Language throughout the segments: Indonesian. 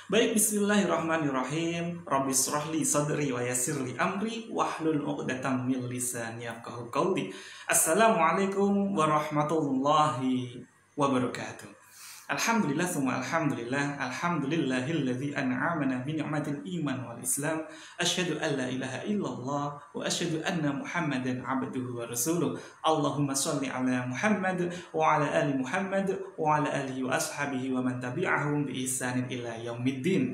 Baik, bismillahirrahmanirrahim. Rabbi shrahli sadri wa yassirli amri wahlul 'uqdatam min lisani yafqahu qawli. Assalamualaikum warahmatullahi wabarakatuh. Alhamdulillah summa alhamdulillah. Alhamdulillahilladzi an'amana bi ni'matil iman wal islam. Asyhadu an la ilaha illallah wa asyhadu anna Muhammadan 'abduhu wa rasuluh. Allahumma shalli ala Muhammad wa ala ali Muhammad wa ala alihi wa ashabihi wa man tabi'ahum bi ihsanin ila yaumiddin.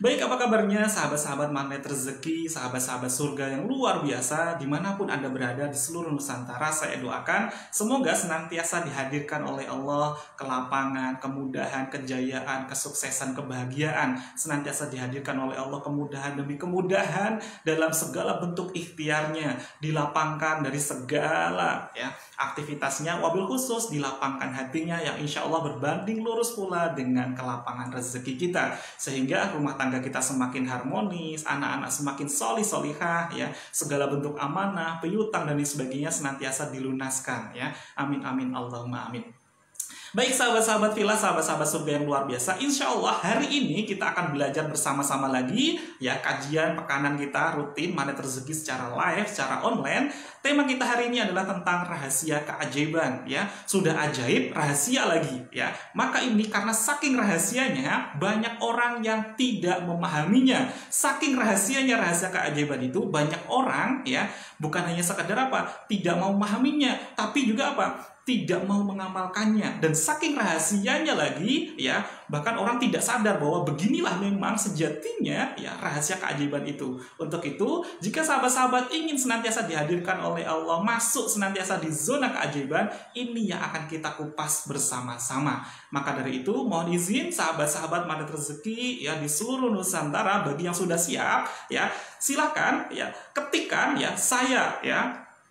Baik, apa kabarnya sahabat-sahabat magnet rezeki, sahabat-sahabat surga yang luar biasa, dimanapun Anda berada di seluruh Nusantara. Saya doakan semoga senantiasa dihadirkan oleh Allah kelapangan, kemudahan, kejayaan, kesuksesan, kebahagiaan, senantiasa dihadirkan oleh Allah kemudahan demi kemudahan dalam segala bentuk ikhtiarnya, dilapangkan dari segala aktivitasnya, wabil khusus dilapangkan hatinya yang insya Allah berbanding lurus pula dengan kelapangan rezeki kita, sehingga rumah tangga kita semakin harmonis, anak-anak semakin solihah, segala bentuk amanah, piutang dan sebagainya senantiasa dilunaskan, amin amin Allahumma amin. Baik sahabat-sahabat villa, sahabat-sahabat surga yang luar biasa, insya Allah hari ini kita akan belajar bersama-sama lagi kajian pekanan kita rutin magnet rezeki secara live, secara online. Tema kita hari ini adalah tentang rahasia keajaiban, sudah ajaib, rahasia lagi, Maka ini karena saking rahasianya banyak orang yang tidak memahaminya. Saking rahasianya rahasia keajaiban itu banyak orang bukan hanya sekedar tidak mau memahaminya, tapi juga tidak mau mengamalkannya. Dan saking rahasianya lagi bahkan orang tidak sadar bahwa beginilah memang sejatinya rahasia keajaiban itu. Untuk itu, jika sahabat-sahabat ingin senantiasa dihadirkan oleh Allah, masuk senantiasa di zona keajaiban, ini yang akan kita kupas bersama-sama. Maka dari itu, mohon izin sahabat-sahabat magnet rezeki di seluruh Nusantara, bagi yang sudah siap silakan ketikkan saya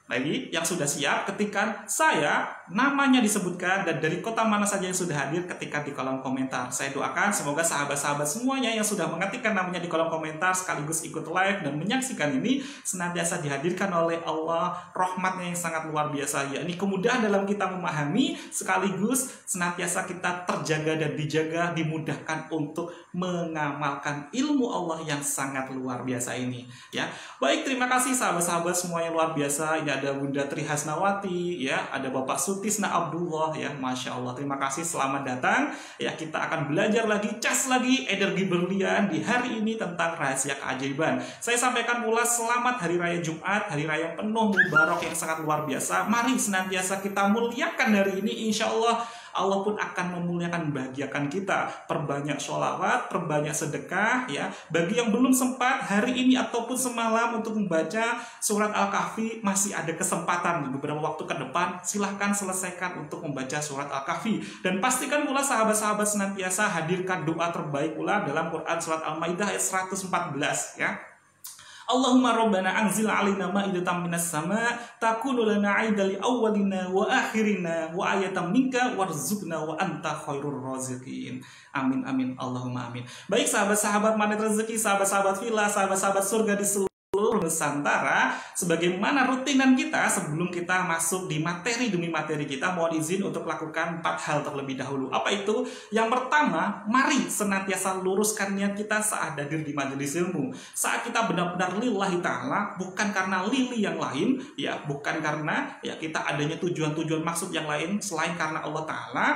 lagi yang sudah siap, ketikkan saya, namanya disebutkan, dan dari kota mana saja yang sudah hadir ketikkan di kolom komentar. Saya doakan semoga sahabat-sahabat semuanya yang sudah mengetikkan namanya di kolom komentar sekaligus ikut live dan menyaksikan ini senantiasa dihadirkan oleh Allah rahmatnya yang sangat luar biasa, yakni kemudahan dalam kita memahami, sekaligus senantiasa kita terjaga dan dijaga, dimudahkan untuk mengamalkan ilmu Allah yang sangat luar biasa ini. Baik, terima kasih sahabat-sahabat semua yang luar biasa. Ini ada Bunda Tri Hasnawati, ada Bapak Sutisna Abdullah, Masya Allah, terima kasih, selamat datang. Kita akan belajar lagi, cas lagi, energi berlian di hari ini tentang rahasia keajaiban. Saya sampaikan pula selamat Hari Raya Jumat, Hari Raya penuh mubarak yang sangat luar biasa. Mari senantiasa kita muliakan hari ini, insya Allah Allah pun akan memuliakan, membahagiakan kita. Perbanyak sholawat, perbanyak sedekah, Bagi yang belum sempat hari ini ataupun semalam untuk membaca surat Al-Kahfi, masih ada kesempatan di beberapa waktu ke depan. Silahkan selesaikan untuk membaca surat Al-Kahfi. Dan pastikan pula sahabat-sahabat senantiasa hadirkan doa terbaik pula dalam Quran surat Al-Maidah ayat 114, Allahumma rabbana anzil alaina ma'idatan minas sama takunu lana 'aidan li awwalina wa akhirina wa ayatan minka warzuqna wa anta khairur raziqin. Amin amin Allahumma amin. Baik sahabat-sahabat magnet rezeki, sahabat-sahabat villa, sahabat-sahabat surga di seluruh Nusantara, sebagaimana rutinan kita sebelum kita masuk di materi demi materi kita, mohon izin untuk lakukan 4 hal terlebih dahulu. Apa itu? Yang pertama, mari senantiasa luruskan niat kita saat hadir di majelis ilmu. Saat kita benar-benar lillahi ta'ala, bukan karena lili yang lain, bukan karena kita adanya tujuan-tujuan maksud yang lain selain karena Allah Ta'ala,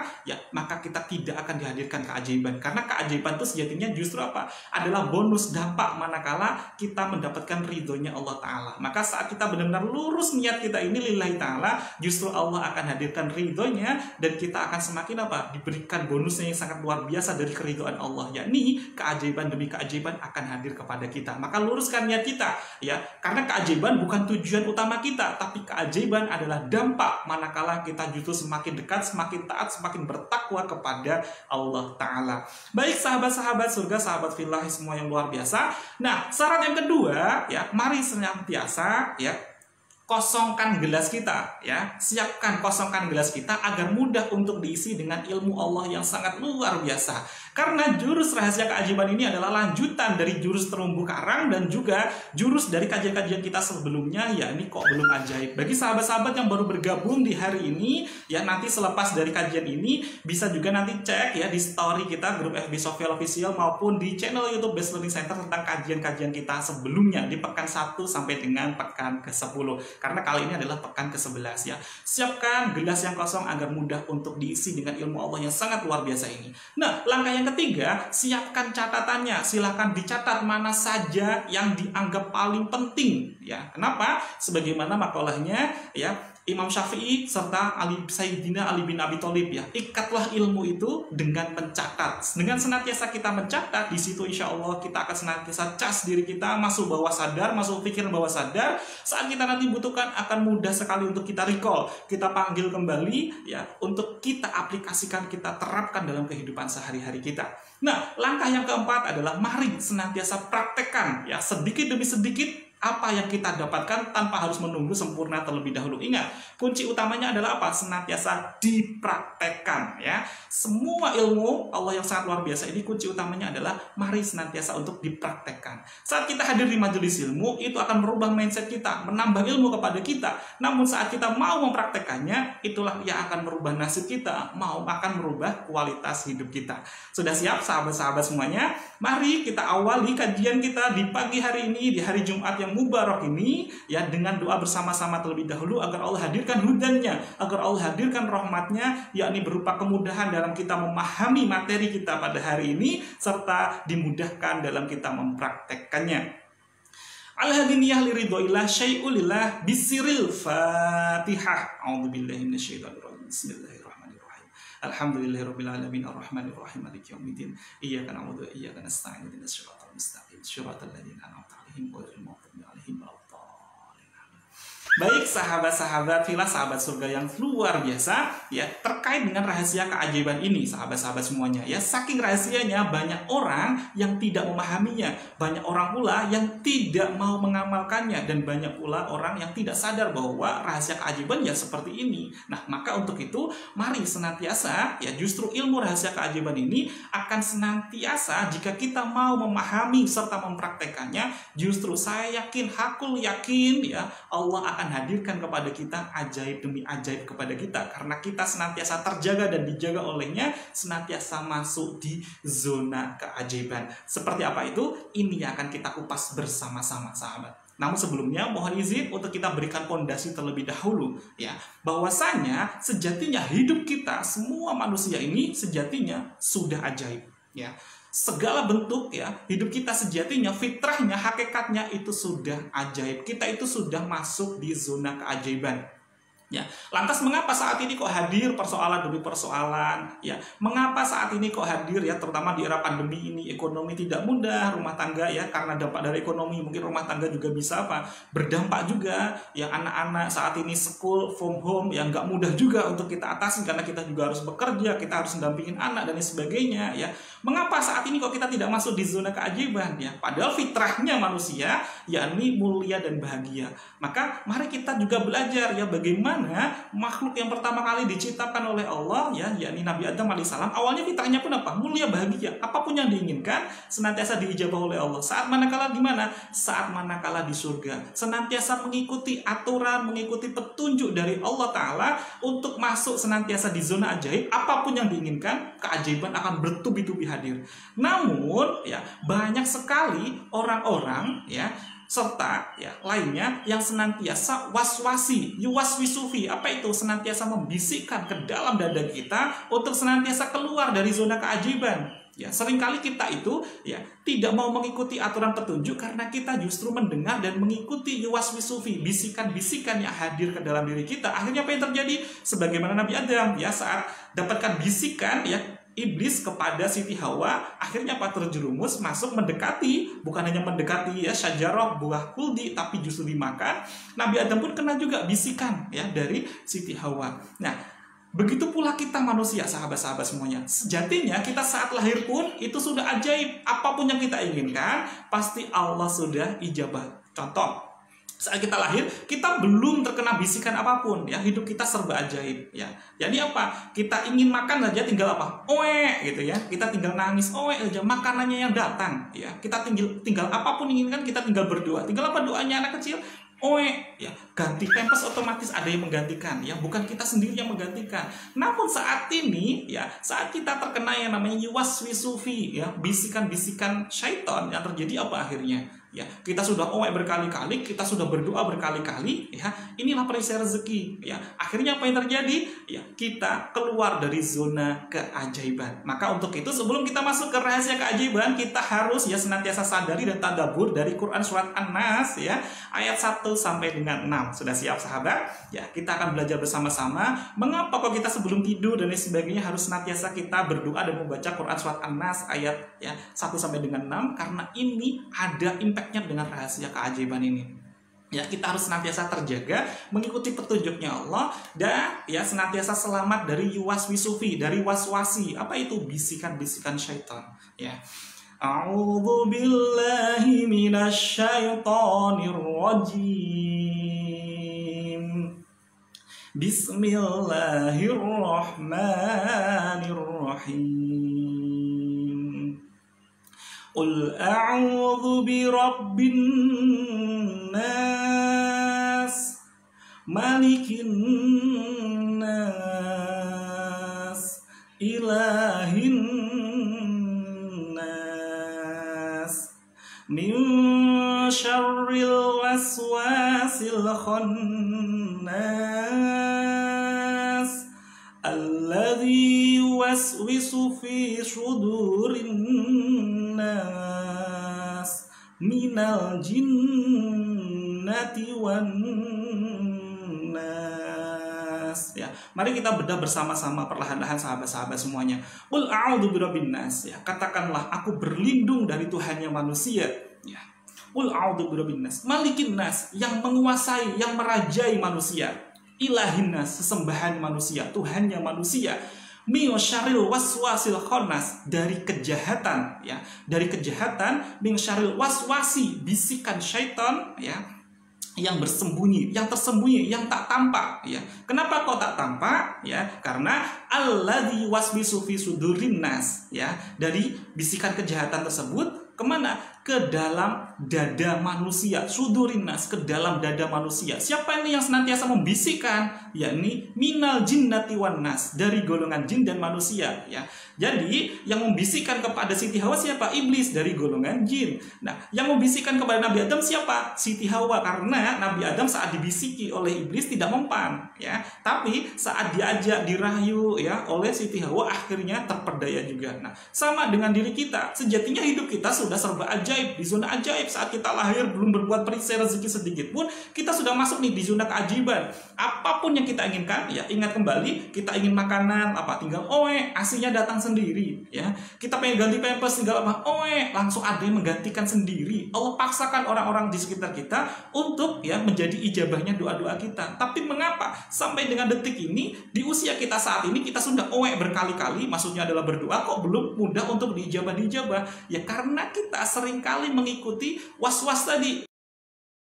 maka kita tidak akan dihadirkan keajaiban. Karena keajaiban itu sejatinya justru adalah bonus dampak manakala kita mendapatkan ridhonya Allah Ta'ala. Maka saat kita benar-benar lurus niat kita ini lillahi ta'ala, justru Allah akan hadirkan ridhonya, dan kita akan semakin diberikan bonusnya yang sangat luar biasa dari keridhaan Allah, yakni keajaiban demi keajaiban akan hadir kepada kita. Maka luruskan niat kita, karena keajaiban bukan tujuan utama kita, tapi keajaiban adalah dampak manakala kita justru semakin dekat, semakin taat, semakin bertakwa kepada Allah Ta'ala. Baik sahabat-sahabat surga, sahabat villa semua yang luar biasa. Nah, syarat yang kedua, mari senantiasa kosongkan gelas kita, ya. Siapkan, kosongkan gelas kita agar mudah untuk diisi dengan ilmu Allah yang sangat luar biasa. Karena jurus rahasia keajaiban ini adalah lanjutan dari jurus terumbu karang dan juga jurus dari kajian-kajian kita sebelumnya, ya ini kok belum ajaib. Bagi sahabat-sahabat yang baru bergabung di hari ini, ya nanti selepas dari kajian ini bisa juga nanti cek ya di story kita grup FB Sofial Official maupun di channel YouTube Best Learning Center tentang kajian-kajian kita sebelumnya di pekan 1 sampai dengan pekan ke-10. Karena kali ini adalah pekan ke-11 ya. Siapkan gelas yang kosong agar mudah untuk diisi dengan ilmu Allah yang sangat luar biasa ini. Nah, langkah yang ketiga, siapkan catatannya. Silahkan dicatat mana saja yang dianggap paling penting ya. Kenapa? Sebagaimana makalahnya ya Imam Syafi'i serta Sayyidina Ali bin Abi Thalib ya. Ikatlah ilmu itu dengan mencatat. Dengan senantiasa kita mencatat, di situ insya Allah kita akan senantiasa cas diri kita masuk bawah sadar, masuk pikiran bawah sadar. Saat kita nanti butuhkan akan mudah sekali untuk kita recall, kita panggil kembali ya untuk kita aplikasikan, kita terapkan dalam kehidupan sehari-hari kita. Nah, langkah yang keempat adalah mari senantiasa praktekkan ya sedikit demi sedikit apa yang kita dapatkan tanpa harus menunggu sempurna terlebih dahulu. Ingat, kunci utamanya adalah apa? Senantiasa dipraktekkan ya. Semua ilmu Allah yang sangat luar biasa ini kunci utamanya adalah mari senantiasa untuk dipraktekkan. Saat kita hadir di majelis ilmu, itu akan merubah mindset kita, menambah ilmu kepada kita. Namun saat kita mau mempraktekannya, itulah yang akan merubah nasib kita, akan merubah kualitas hidup kita. Sudah siap sahabat-sahabat semuanya? Mari kita awali kajian kita di pagi hari ini, di hari Jumat yang mubarak ini ya, dengan doa bersama-sama terlebih dahulu agar Allah hadirkan hudannya, agar Allah hadirkan rahmatnya, yakni berupa kemudahan dalam kita memahami materi kita pada hari ini serta dimudahkan dalam kita mempraktekkannya. Al-hadiniyah liridhoillah syai'ulillah bisiril fatihah. A'udzubillahi minasyaitonirrajim. Bismillahirrahmanirrahim. Alhamdulillahirabbil alamin arrahmanir rahim maliki yaumiddin. Iyyaka na'budu wa iyyaka nasta'in ihdinas siratal mustaqim siratal ladzina an'amta 'alaihim ghairil maghdubi 'alaihim waladdallin. Baik sahabat-sahabat filah, sahabat surga yang luar biasa ya, terkait dengan rahasia keajaiban ini sahabat-sahabat semuanya ya, saking rahasianya banyak orang yang tidak memahaminya, banyak orang pula yang tidak mau mengamalkannya, dan banyak pula orang yang tidak sadar bahwa rahasia keajaiban ya seperti ini. Nah, maka untuk itu mari senantiasa ya, justru ilmu rahasia keajaiban ini akan senantiasa jika kita mau memahami serta mempraktekannya, justru saya yakin, hakul yakin ya, Allah akan hadirkan kepada kita ajaib demi ajaib kepada kita, karena kita senantiasa terjaga dan dijaga olehnya, senantiasa masuk di zona keajaiban. Seperti apa itu? Ini yang akan kita kupas bersama-sama sahabat. Namun sebelumnya mohon izin untuk kita berikan pondasi terlebih dahulu ya, bahwasanya sejatinya hidup kita semua manusia ini sejatinya sudah ajaib ya. Segala bentuk ya, hidup kita sejatinya, fitrahnya, hakikatnya itu sudah ajaib. Kita itu sudah masuk di zona keajaiban. Ya, lantas mengapa saat ini kok hadir persoalan demi persoalan? Ya, mengapa saat ini kok hadir ya, terutama di era pandemi ini, ekonomi tidak mudah, rumah tangga ya, karena dampak dari ekonomi mungkin rumah tangga juga bisa apa? Berdampak juga. Ya, anak-anak saat ini school from home yang nggak mudah juga untuk kita atasi, karena kita juga harus bekerja, kita harus mendampingin anak dan sebagainya ya. Mengapa saat ini kok kita tidak masuk di zona keajaiban ya? Padahal fitrahnya manusia yakni mulia dan bahagia. Maka mari kita juga belajar ya, bagaimana makhluk yang pertama kali diciptakan oleh Allah ya, yakni Nabi Adam alaihissalam, awalnya fitrahnya pun apa? Mulia, bahagia. Apapun yang diinginkan senantiasa diijabah oleh Allah. Saat manakala di mana? Saat manakala di surga, senantiasa mengikuti aturan, mengikuti petunjuk dari Allah Ta'ala untuk masuk senantiasa di zona ajaib. Apapun yang diinginkan, keajaiban akan bertubi-tubi hadir. Namun ya, banyak sekali orang-orang ya serta ya lainnya yang senantiasa waswasi, yuwaswisufi. Apa itu? Senantiasa membisikkan ke dalam dada kita untuk senantiasa keluar dari zona keajaiban. Ya, seringkali kita itu ya tidak mau mengikuti aturan petunjuk karena kita justru mendengar dan mengikuti yuwaswisufi, bisikan-bisikan yang hadir ke dalam diri kita. Akhirnya apa yang terjadi? Sebagaimana Nabi Adam ya, saat dapatkan bisikan ya iblis kepada Siti Hawa, akhirnya apa? Terjerumus masuk, mendekati, bukan hanya mendekati ya syajarah buah kuldi, tapi justru dimakan. Nabi Adam pun kena juga bisikan ya dari Siti Hawa. Nah, begitu pula kita manusia, sahabat-sahabat semuanya. Sejatinya kita saat lahir pun itu sudah ajaib. Apapun yang kita inginkan pasti Allah sudah ijabah. Contoh, Saat kita lahir, kita belum terkena bisikan apapun, ya. Hidup kita serba ajaib, ya. Jadi apa? Kita ingin makan aja tinggal apa? Oe, gitu ya. Kita tinggal nangis, oe aja, makanannya yang datang, ya. Kita tinggal apapun inginkan, kita tinggal berdoa. Tinggal apa doanya anak kecil? Oe, ya. Ganti pampers otomatis ada yang menggantikan, ya. Bukan kita sendiri yang menggantikan. Namun saat ini, ya, saat kita terkena yang namanya yuwaswisufi, ya, bisikan-bisikan syaitan, yang terjadi apa akhirnya? Ya, kita sudah oe berkali-kali, kita sudah berdoa berkali-kali, ya. Inilah perisai rezeki, ya. Akhirnya apa yang terjadi? Ya, kita keluar dari zona keajaiban. Maka untuk itu sebelum kita masuk ke rahasia keajaiban, kita harus ya senantiasa sadari dan tadabbur dari Quran surat An-Nas, ya, ayat 1 sampai dengan 6. Sudah siap sahabat? Ya, kita akan belajar bersama-sama mengapa kok kita sebelum tidur dan lain sebagainya harus senantiasa kita berdoa dan membaca Quran surat An-Nas ayat ya 1 sampai dengan 6, karena ini ada impact-nya dengan rahasia keajaiban ini. Ya, kita harus senantiasa terjaga mengikuti petunjuknya Allah dan ya senantiasa selamat dari yuwaswisufi, dari waswasi. Apa itu? Bisikan-bisikan syaitan, ya. A'udzu billahi minasyaitonir rajim. Bismillahirrahmanirrahim. Qul a'udzu birabbin nas, malikin nas, ilahin nas, min syarril waswasil khannas, alladzi yuwaswisu fi sudurin nas, minal jinnati wan nas. Ya, mari kita bedah bersama-sama perlahan-lahan sahabat-sahabat semuanya. Qul a'udzu birabbin nas, ya. Katakanlah aku berlindung dari Tuhannya manusia, ya. Qul a'udzu birabbin nas, malikin nas, yang menguasai, yang merajai manusia. Ilahin nas, sesembahan manusia, Tuhannya manusia. Min syarril waswasil khannas, dari kejahatan, ya, dari kejahatan, min syarril waswasi, bisikan syaitan, ya, yang bersembunyi, yang tersembunyi, yang tak tampak, ya. Kenapa kok tak tampak? Ya, karena alladzi waswisu fi sudurin nas, ya, dari bisikan kejahatan tersebut kemana? Ke dalam dada manusia, sudurin nas, ke dalam dada manusia. Siapa ini yang senantiasa membisikkan? Yakni minal jinnati wan nas, dari golongan jin dan manusia, ya. Jadi yang membisikkan kepada Siti Hawa siapa? Iblis, dari golongan jin. Nah, yang membisikkan kepada Nabi Adam siapa? Siti Hawa, karena Nabi Adam saat dibisiki oleh iblis tidak mempan, ya. Tapi saat diajak dirayu, ya, oleh Siti Hawa, akhirnya terperdaya juga. Nah, sama dengan diri kita, sejatinya hidup kita sudah serba ajaib, di zona ajaib. Saat kita lahir belum berbuat perisai rezeki sedikit pun, kita sudah masuk nih di zona keajaiban. Apapun yang kita inginkan, ya, ingat kembali, kita ingin makanan apa, tinggal oe, asinya datang sendiri, ya. Kita pengen ganti pampers, tinggal apa, oe, langsung ada yang menggantikan sendiri. Allah paksakan orang-orang di sekitar kita untuk ya menjadi ijabahnya doa-doa kita. Tapi mengapa sampai dengan detik ini, di usia kita saat ini, kita sudah oe berkali-kali, maksudnya adalah berdoa, kok belum mudah untuk diijabah-dijabah? Ya karena kita seringkali mengikuti was-was tadi,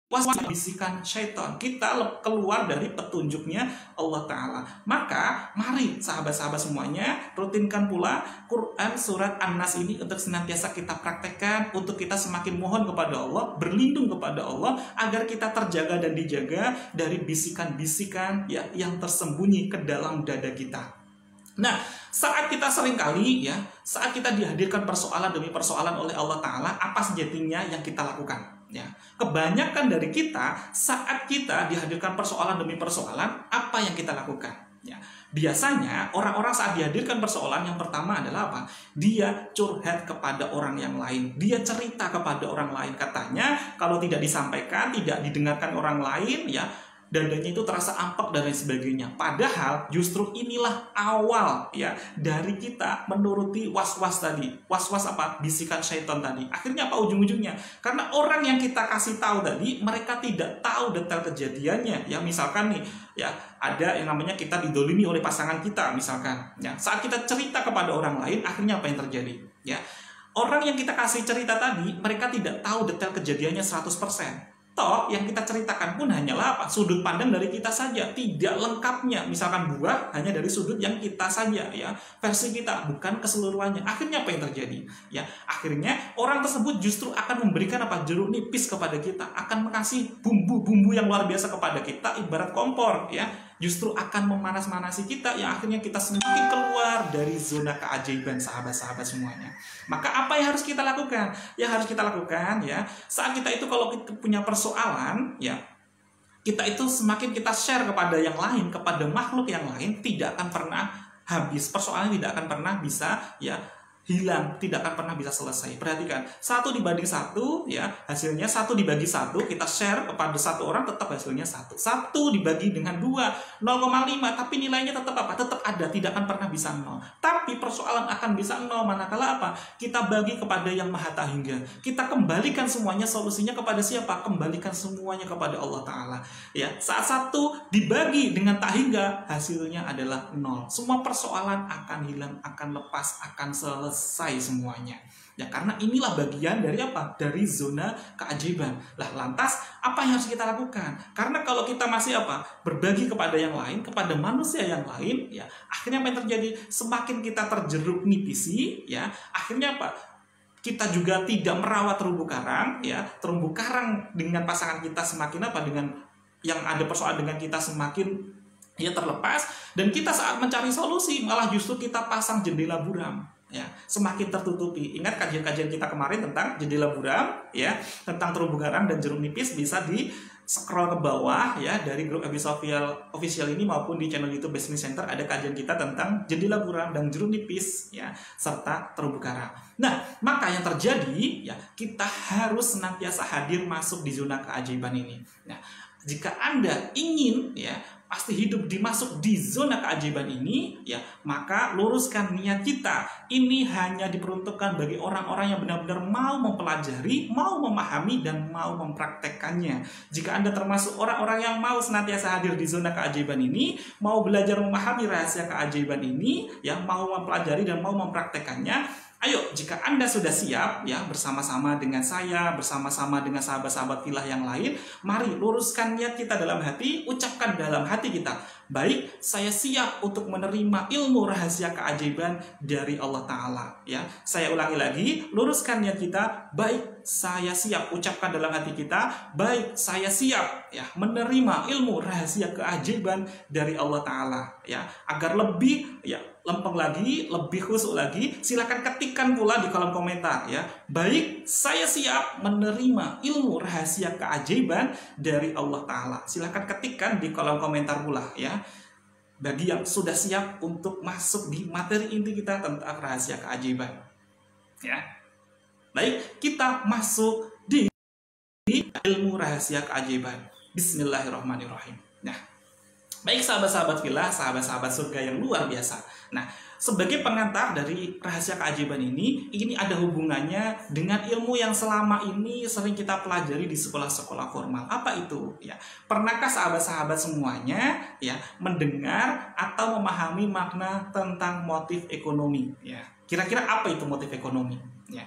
was-was bisikan syaitan. Kita keluar dari petunjuknya Allah Ta'ala. Maka mari sahabat-sahabat semuanya rutinkan pula Quran surat An-Nas ini untuk senantiasa kita praktekkan, untuk kita semakin mohon kepada Allah, berlindung kepada Allah, agar kita terjaga dan dijaga dari bisikan-bisikan ya, yang tersembunyi ke dalam dada kita. Nah, saat kita seringkali ya, saat kita dihadirkan persoalan demi persoalan oleh Allah Ta'ala, apa sejatinya yang kita lakukan? Ya, kebanyakan dari kita saat kita dihadirkan persoalan demi persoalan, apa yang kita lakukan? Ya, biasanya orang-orang saat dihadirkan persoalan, yang pertama adalah apa? Dia curhat kepada orang yang lain, dia cerita kepada orang lain. Katanya kalau tidak disampaikan, tidak didengarkan orang lain, ya dadanya itu terasa ampak dan lain sebagainya. Padahal justru inilah awal ya dari kita menuruti was-was tadi. Was-was apa? Bisikan syaitan tadi. Akhirnya apa ujung-ujungnya? Karena orang yang kita kasih tahu tadi, mereka tidak tahu detail kejadiannya. Ya misalkan nih, ya ada yang namanya kita didolimi oleh pasangan kita misalkan. Ya saat kita cerita kepada orang lain, akhirnya apa yang terjadi? Ya orang yang kita kasih cerita tadi, mereka tidak tahu detail kejadiannya 100%. Toh yang kita ceritakan pun hanyalah apa? Sudut pandang dari kita saja, tidak lengkapnya. Misalkan buah hanya dari sudut yang kita saja, ya, versi kita, bukan keseluruhannya. Akhirnya apa yang terjadi? Ya, akhirnya orang tersebut justru akan memberikan apa? Jeruk nipis kepada kita, akan mengasih bumbu-bumbu yang luar biasa kepada kita, ibarat kompor, ya. Justru akan memanas-manasi kita, yang akhirnya kita semakin keluar dari zona keajaiban, sahabat-sahabat semuanya. Maka apa yang harus kita lakukan? Yang harus kita lakukan, ya, saat kita itu kalau kita punya persoalan, ya, kita itu semakin kita share kepada yang lain, kepada makhluk yang lain, tidak akan pernah habis. Persoalan tidak akan pernah bisa, ya, hilang, tidak akan pernah bisa selesai. Perhatikan, 1:1, ya, hasilnya 1/1, kita share kepada satu orang, tetap hasilnya 1. 1 dibagi dengan 2, 0,5, tapi nilainya tetap apa? Tetap ada, tidak akan pernah bisa 0. Tapi persoalan akan bisa 0 manakala apa? Kita bagi kepada yang Maha Tahingga. Kita kembalikan semuanya, solusinya kepada siapa? Kembalikan semuanya kepada Allah Ta'ala. Ya, saat 1 dibagi dengan Tahingga, hasilnya adalah 0. Semua persoalan akan hilang, akan lepas, akan selesai semuanya. Ya, karena inilah bagian dari apa? Dari zona keajaiban. Lah, lantas apa yang harus kita lakukan? Karena kalau kita masih apa? Berbagi kepada yang lain, kepada manusia yang lain, ya, akhirnya apa yang terjadi? Semakin kita terjeruk nipisi, ya, akhirnya apa? Kita juga tidak merawat terumbu karang, ya. Terumbu karang dengan pasangan kita semakin apa? Dengan yang ada persoalan dengan kita semakin, ya, terlepas, dan kita saat mencari solusi malah justru kita pasang jendela buram, ya, semakin tertutupi. Ingat kajian-kajian kita kemarin tentang jendela buram, ya, tentang terumbu karang dan jeruk nipis, bisa di scroll ke bawah, ya, dari grup official ini maupun di channel YouTube Business Center ada kajian kita tentang jendela buram dan jeruk nipis, ya, serta terumbu karang. Nah, maka yang terjadi, ya, kita harus senantiasa hadir masuk di zona keajaiban ini. Nah, jika Anda ingin, ya, pasti hidup dimasuk di zona keajaiban ini, ya, maka luruskan niat kita. Ini hanya diperuntukkan bagi orang-orang yang benar-benar mau mempelajari, mau memahami, dan mau mempraktekkannya. Jika Anda termasuk orang-orang yang mau senantiasa hadir di zona keajaiban ini, mau belajar memahami rahasia keajaiban ini, yang mau mempelajari dan mau mempraktekkannya, ayo, jika Anda sudah siap, ya, bersama-sama dengan saya, bersama-sama dengan sahabat-sahabat filah yang lain, mari luruskan niat kita dalam hati, ucapkan dalam hati kita, baik, saya siap untuk menerima ilmu rahasia keajaiban dari Allah Ta'ala. Ya, saya ulangi lagi, luruskan niat kita, baik, saya siap, ucapkan dalam hati kita, baik, saya siap, ya, menerima ilmu rahasia keajaiban dari Allah Ta'ala. Ya, agar lebih, ya, lempeng lagi, lebih khusyuk lagi, silakan ketikkan pula di kolom komentar, ya. Baik, saya siap menerima ilmu rahasia keajaiban dari Allah Ta'ala. Silakan ketikkan di kolom komentar pula, ya. Bagi yang sudah siap untuk masuk di materi inti kita tentang rahasia keajaiban, ya. Baik, kita masuk di ilmu rahasia keajaiban. Bismillahirrahmanirrahim. Nah, baik sahabat-sahabat filah, sahabat-sahabat surga yang luar biasa. Nah, sebagai pengantar dari rahasia keajaiban ini ada hubungannya dengan ilmu yang selama ini sering kita pelajari di sekolah-sekolah formal. Apa itu? Ya, pernahkah sahabat-sahabat semuanya, ya, mendengar atau memahami makna tentang motif ekonomi? Ya, kira-kira apa itu motif ekonomi? Ya,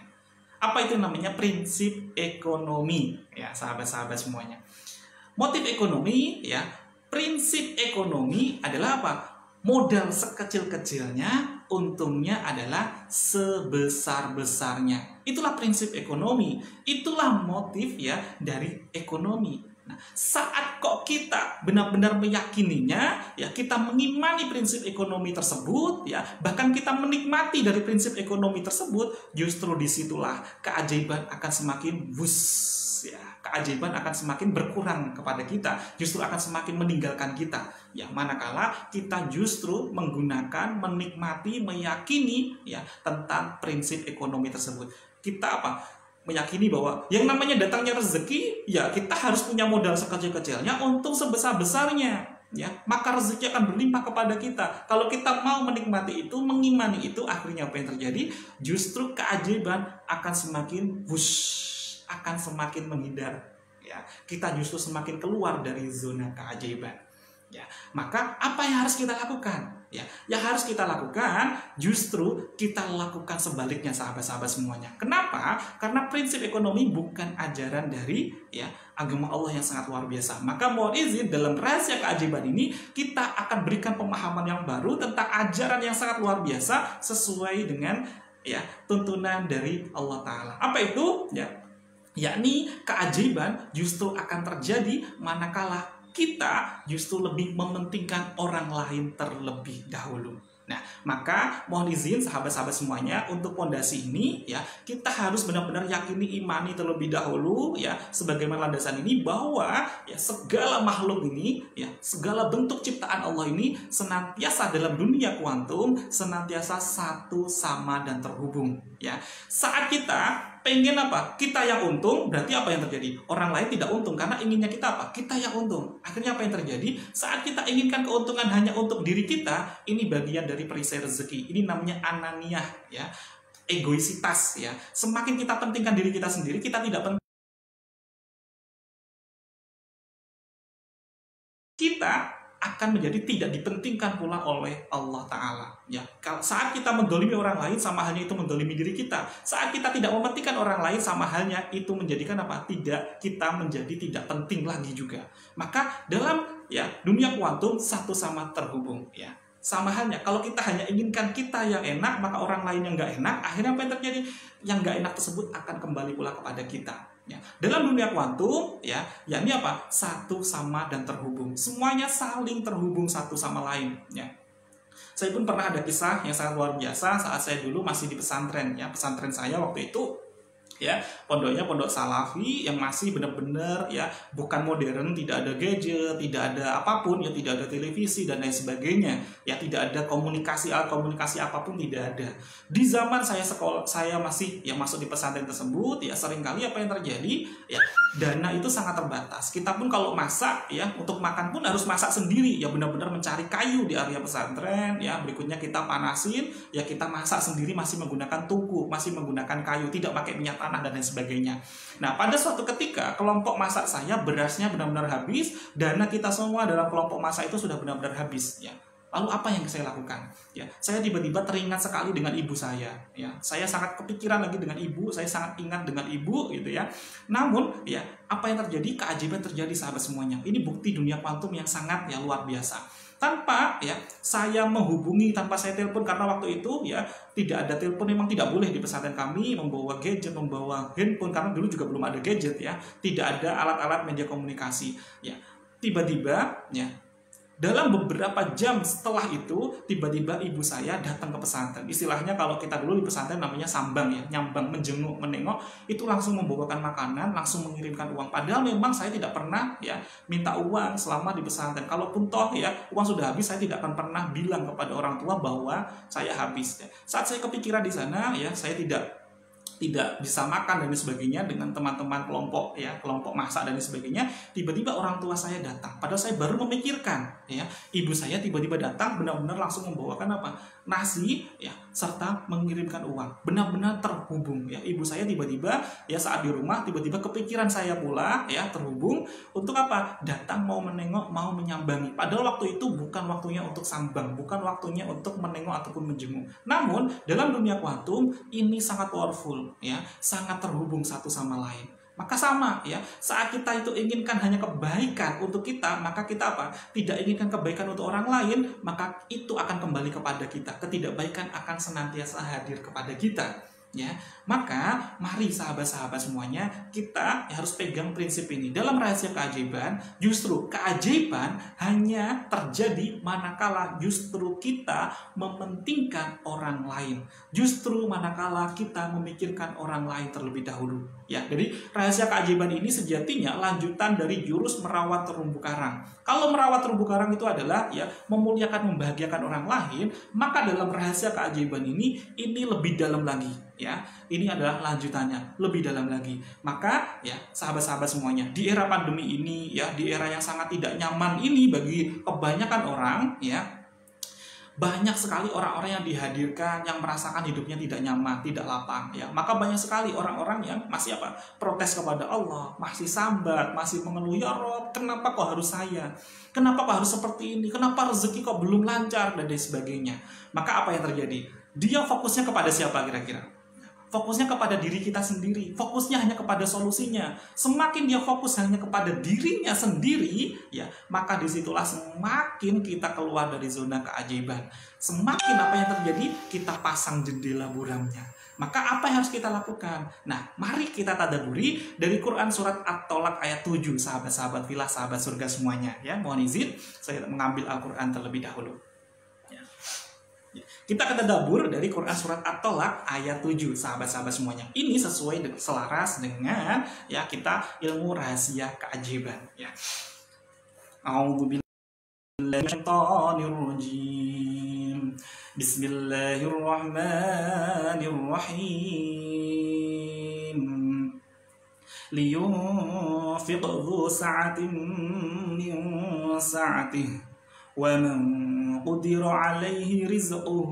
apa itu namanya prinsip ekonomi? Ya, sahabat-sahabat semuanya. Motif ekonomi, ya. Prinsip ekonomi adalah apa? Modal sekecil-kecilnya, untungnya adalah sebesar-besarnya. Itulah prinsip ekonomi. Itulah motif, ya, dari ekonomi. Nah, saat kok kita benar-benar meyakininya, ya, kita mengimani prinsip ekonomi tersebut, ya, bahkan kita menikmati dari prinsip ekonomi tersebut, justru disitulah keajaiban akan semakin ya, keajaiban akan semakin berkurang kepada kita, justru akan semakin meninggalkan kita. Ya, manakala kita justru menggunakan, menikmati, meyakini, ya, tentang prinsip ekonomi tersebut. Kita apa? Meyakini bahwa yang namanya datangnya rezeki, ya, kita harus punya modal sekecil-kecilnya untuk sebesar-besarnya, ya, maka rezeki akan berlimpah kepada kita. Kalau kita mau menikmati itu, mengimani itu, akhirnya apa yang terjadi? Justru keajaiban akan semakin akan semakin menghindar, ya. Kita justru semakin keluar dari zona keajaiban, ya. Maka apa yang harus kita lakukan? ya, yang harus kita lakukan justru kita lakukan sebaliknya sahabat-sahabat semuanya. Kenapa? Karena prinsip ekonomi bukan ajaran dari ya agama Allah yang sangat luar biasa. Maka mohon izin dalam rahasia keajaiban ini kita akan berikan pemahaman yang baru tentang ajaran yang sangat luar biasa sesuai dengan ya tuntunan dari Allah Ta'ala. Apa itu? Ya, yakni keajaiban justru akan terjadi manakala kita justru lebih mementingkan orang lain terlebih dahulu. Nah, maka mohon izin sahabat-sahabat semuanya untuk fondasi ini ya, kita harus benar-benar yakini, imani terlebih dahulu ya, sebagaimana landasan ini bahwa ya segala makhluk ini ya, segala bentuk ciptaan Allah ini senantiasa dalam dunia kuantum senantiasa satu, sama dan terhubung ya. Saat kita pengen apa? Kita yang untung, berarti apa yang terjadi? Orang lain tidak untung karena inginnya kita apa? Kita yang untung. Akhirnya apa yang terjadi? Saat kita inginkan keuntungan hanya untuk diri kita, ini bagian dari perisai rezeki. Ini namanya ananiah ya, egoisitas ya. Semakin kita pentingkan diri kita sendiri, kita tidak penting kita akan menjadi tidak dipentingkan pula oleh Allah Ta'ala ya. Saat kita mendolimi orang lain sama halnya itu mendolimi diri kita. Saat kita tidak mementingkan orang lain sama halnya itu menjadikan apa? Tidak, kita menjadi tidak penting lagi juga. Maka dalam ya dunia kuantum satu sama terhubung ya. Sama halnya kalau kita hanya inginkan kita yang enak, maka orang lain yang nggak enak, akhirnya apa yang terjadi? Yang nggak enak tersebut akan kembali pula kepada kita. Ya. Dalam dunia kuantum, ya, yakni apa? Satu sama dan terhubung. Semuanya saling terhubung satu sama lain. Ya. Saya pun pernah ada kisah yang sangat luar biasa saat saya dulu masih di pesantren. Ya, pesantren saya waktu itu ya pondoknya pondok salafi yang masih benar-benar ya bukan modern, tidak ada gadget, tidak ada apapun ya, tidak ada televisi dan lain sebagainya ya, tidak ada komunikasi apapun tidak ada. Di zaman saya sekolah, saya masih yang masuk di pesantren tersebut ya, seringkali apa yang terjadi ya, dana itu sangat terbatas. Kita pun kalau masak ya, untuk makan pun harus masak sendiri ya, benar-benar mencari kayu di area pesantren ya, berikutnya kita panasin ya, kita masak sendiri masih menggunakan tungku, masih menggunakan kayu, tidak pakai minyak tanah dan lain sebagainya. Nah, pada suatu ketika kelompok masak saya berasnya benar-benar habis, dana kita semua dalam kelompok masak itu sudah benar-benar habis ya. Lalu apa yang saya lakukan? Ya, saya tiba-tiba teringat sekali dengan ibu saya. Ya, saya sangat kepikiran lagi dengan ibu, saya sangat ingat dengan ibu, gitu ya. Namun, ya, apa yang terjadi? Keajaiban terjadi, sahabat semuanya. Ini bukti dunia kuantum yang sangat ya luar biasa. Tanpa ya saya menghubungi, tanpa saya telepon, karena waktu itu ya tidak ada telepon, memang tidak boleh di pesantren kami membawa gadget, membawa handphone, karena dulu juga belum ada gadget ya, tidak ada alat-alat media komunikasi ya. Tiba-tiba ya dalam beberapa jam setelah itu, tiba-tiba ibu saya datang ke pesantren. Istilahnya kalau kita dulu di pesantren namanya sambang ya, nyambang, menjenguk, menengok, itu langsung membawakan makanan, langsung mengirimkan uang. Padahal memang saya tidak pernah ya minta uang selama di pesantren. Kalaupun toh ya uang sudah habis, saya tidak akan pernah bilang kepada orang tua bahwa saya habis ya. Saat saya kepikiran di sana ya, saya tidak bisa makan dan sebagainya dengan teman-teman kelompok ya, kelompok masak dan sebagainya. Tiba-tiba orang tua saya datang, padahal saya baru memikirkan ya, ibu saya tiba-tiba datang benar-benar langsung membawakan apa? Nasi ya, serta mengirimkan uang. Benar-benar terhubung ya, ibu saya tiba-tiba ya saat di rumah tiba-tiba kepikiran saya pula ya, terhubung untuk apa? Datang mau menengok, mau menyambangi. Padahal waktu itu bukan waktunya untuk sambang, bukan waktunya untuk menengok ataupun menjenguk. Namun dalam dunia kuantum ini sangat powerful ya, sangat terhubung satu sama lain. Maka sama ya, saat kita itu inginkan hanya kebaikan untuk kita, maka kita apa? Tidak inginkan kebaikan untuk orang lain, maka itu akan kembali kepada kita. Ketidakbaikan akan senantiasa hadir kepada kita. Ya, maka mari sahabat-sahabat semuanya, kita harus pegang prinsip ini. Dalam rahasia keajaiban, justru keajaiban hanya terjadi manakala justru kita mementingkan orang lain. Justru manakala kita memikirkan orang lain terlebih dahulu. Ya, jadi rahasia keajaiban ini sejatinya lanjutan dari jurus merawat terumbu karang. Kalau merawat terumbu karang itu adalah ya memuliakan, membahagiakan orang lain, maka dalam rahasia keajaiban ini lebih dalam lagi. Ya, ini adalah lanjutannya, lebih dalam lagi. Maka ya sahabat-sahabat semuanya, di era pandemi ini ya, di era yang sangat tidak nyaman ini bagi kebanyakan orang ya, banyak sekali orang-orang yang dihadirkan yang merasakan hidupnya tidak nyaman, tidak lapang ya. Maka banyak sekali orang-orang yang masih protes kepada Allah, masih sambat, masih mengeluh, ya Rob, kenapa kok harus saya? Kenapa kok harus seperti ini? Kenapa rezeki kok belum lancar dan sebagainya? Maka apa yang terjadi? Dia fokusnya kepada siapa kira-kira? Fokusnya kepada diri kita sendiri, fokusnya hanya kepada solusinya. Semakin dia fokus hanya kepada dirinya sendiri, ya, maka disitulah semakin kita keluar dari zona keajaiban. Semakin apa yang terjadi, kita pasang jendela buramnya. Maka apa yang harus kita lakukan? Nah, mari kita tadaburi dari Quran surat At-Tolak ayat 7, sahabat-sahabat filah, sahabat surga semuanya. Ya, mohon izin, saya mengambil Al-Quran terlebih dahulu. Kita akan tadabbur dari Quran surat At-Tolak ayat 7, sahabat-sahabat semuanya. Ini sesuai selaras dengan ya kita ilmu rahasia keajaiban ya. A'udzubillahi minasyaitonir rajim. Bismillahirrahmanirrahim. Liyunfiq dzu sa'atin min sa'atihi وَمَنْ قُدِرَ عَلَيْهِ رِزْقُهُ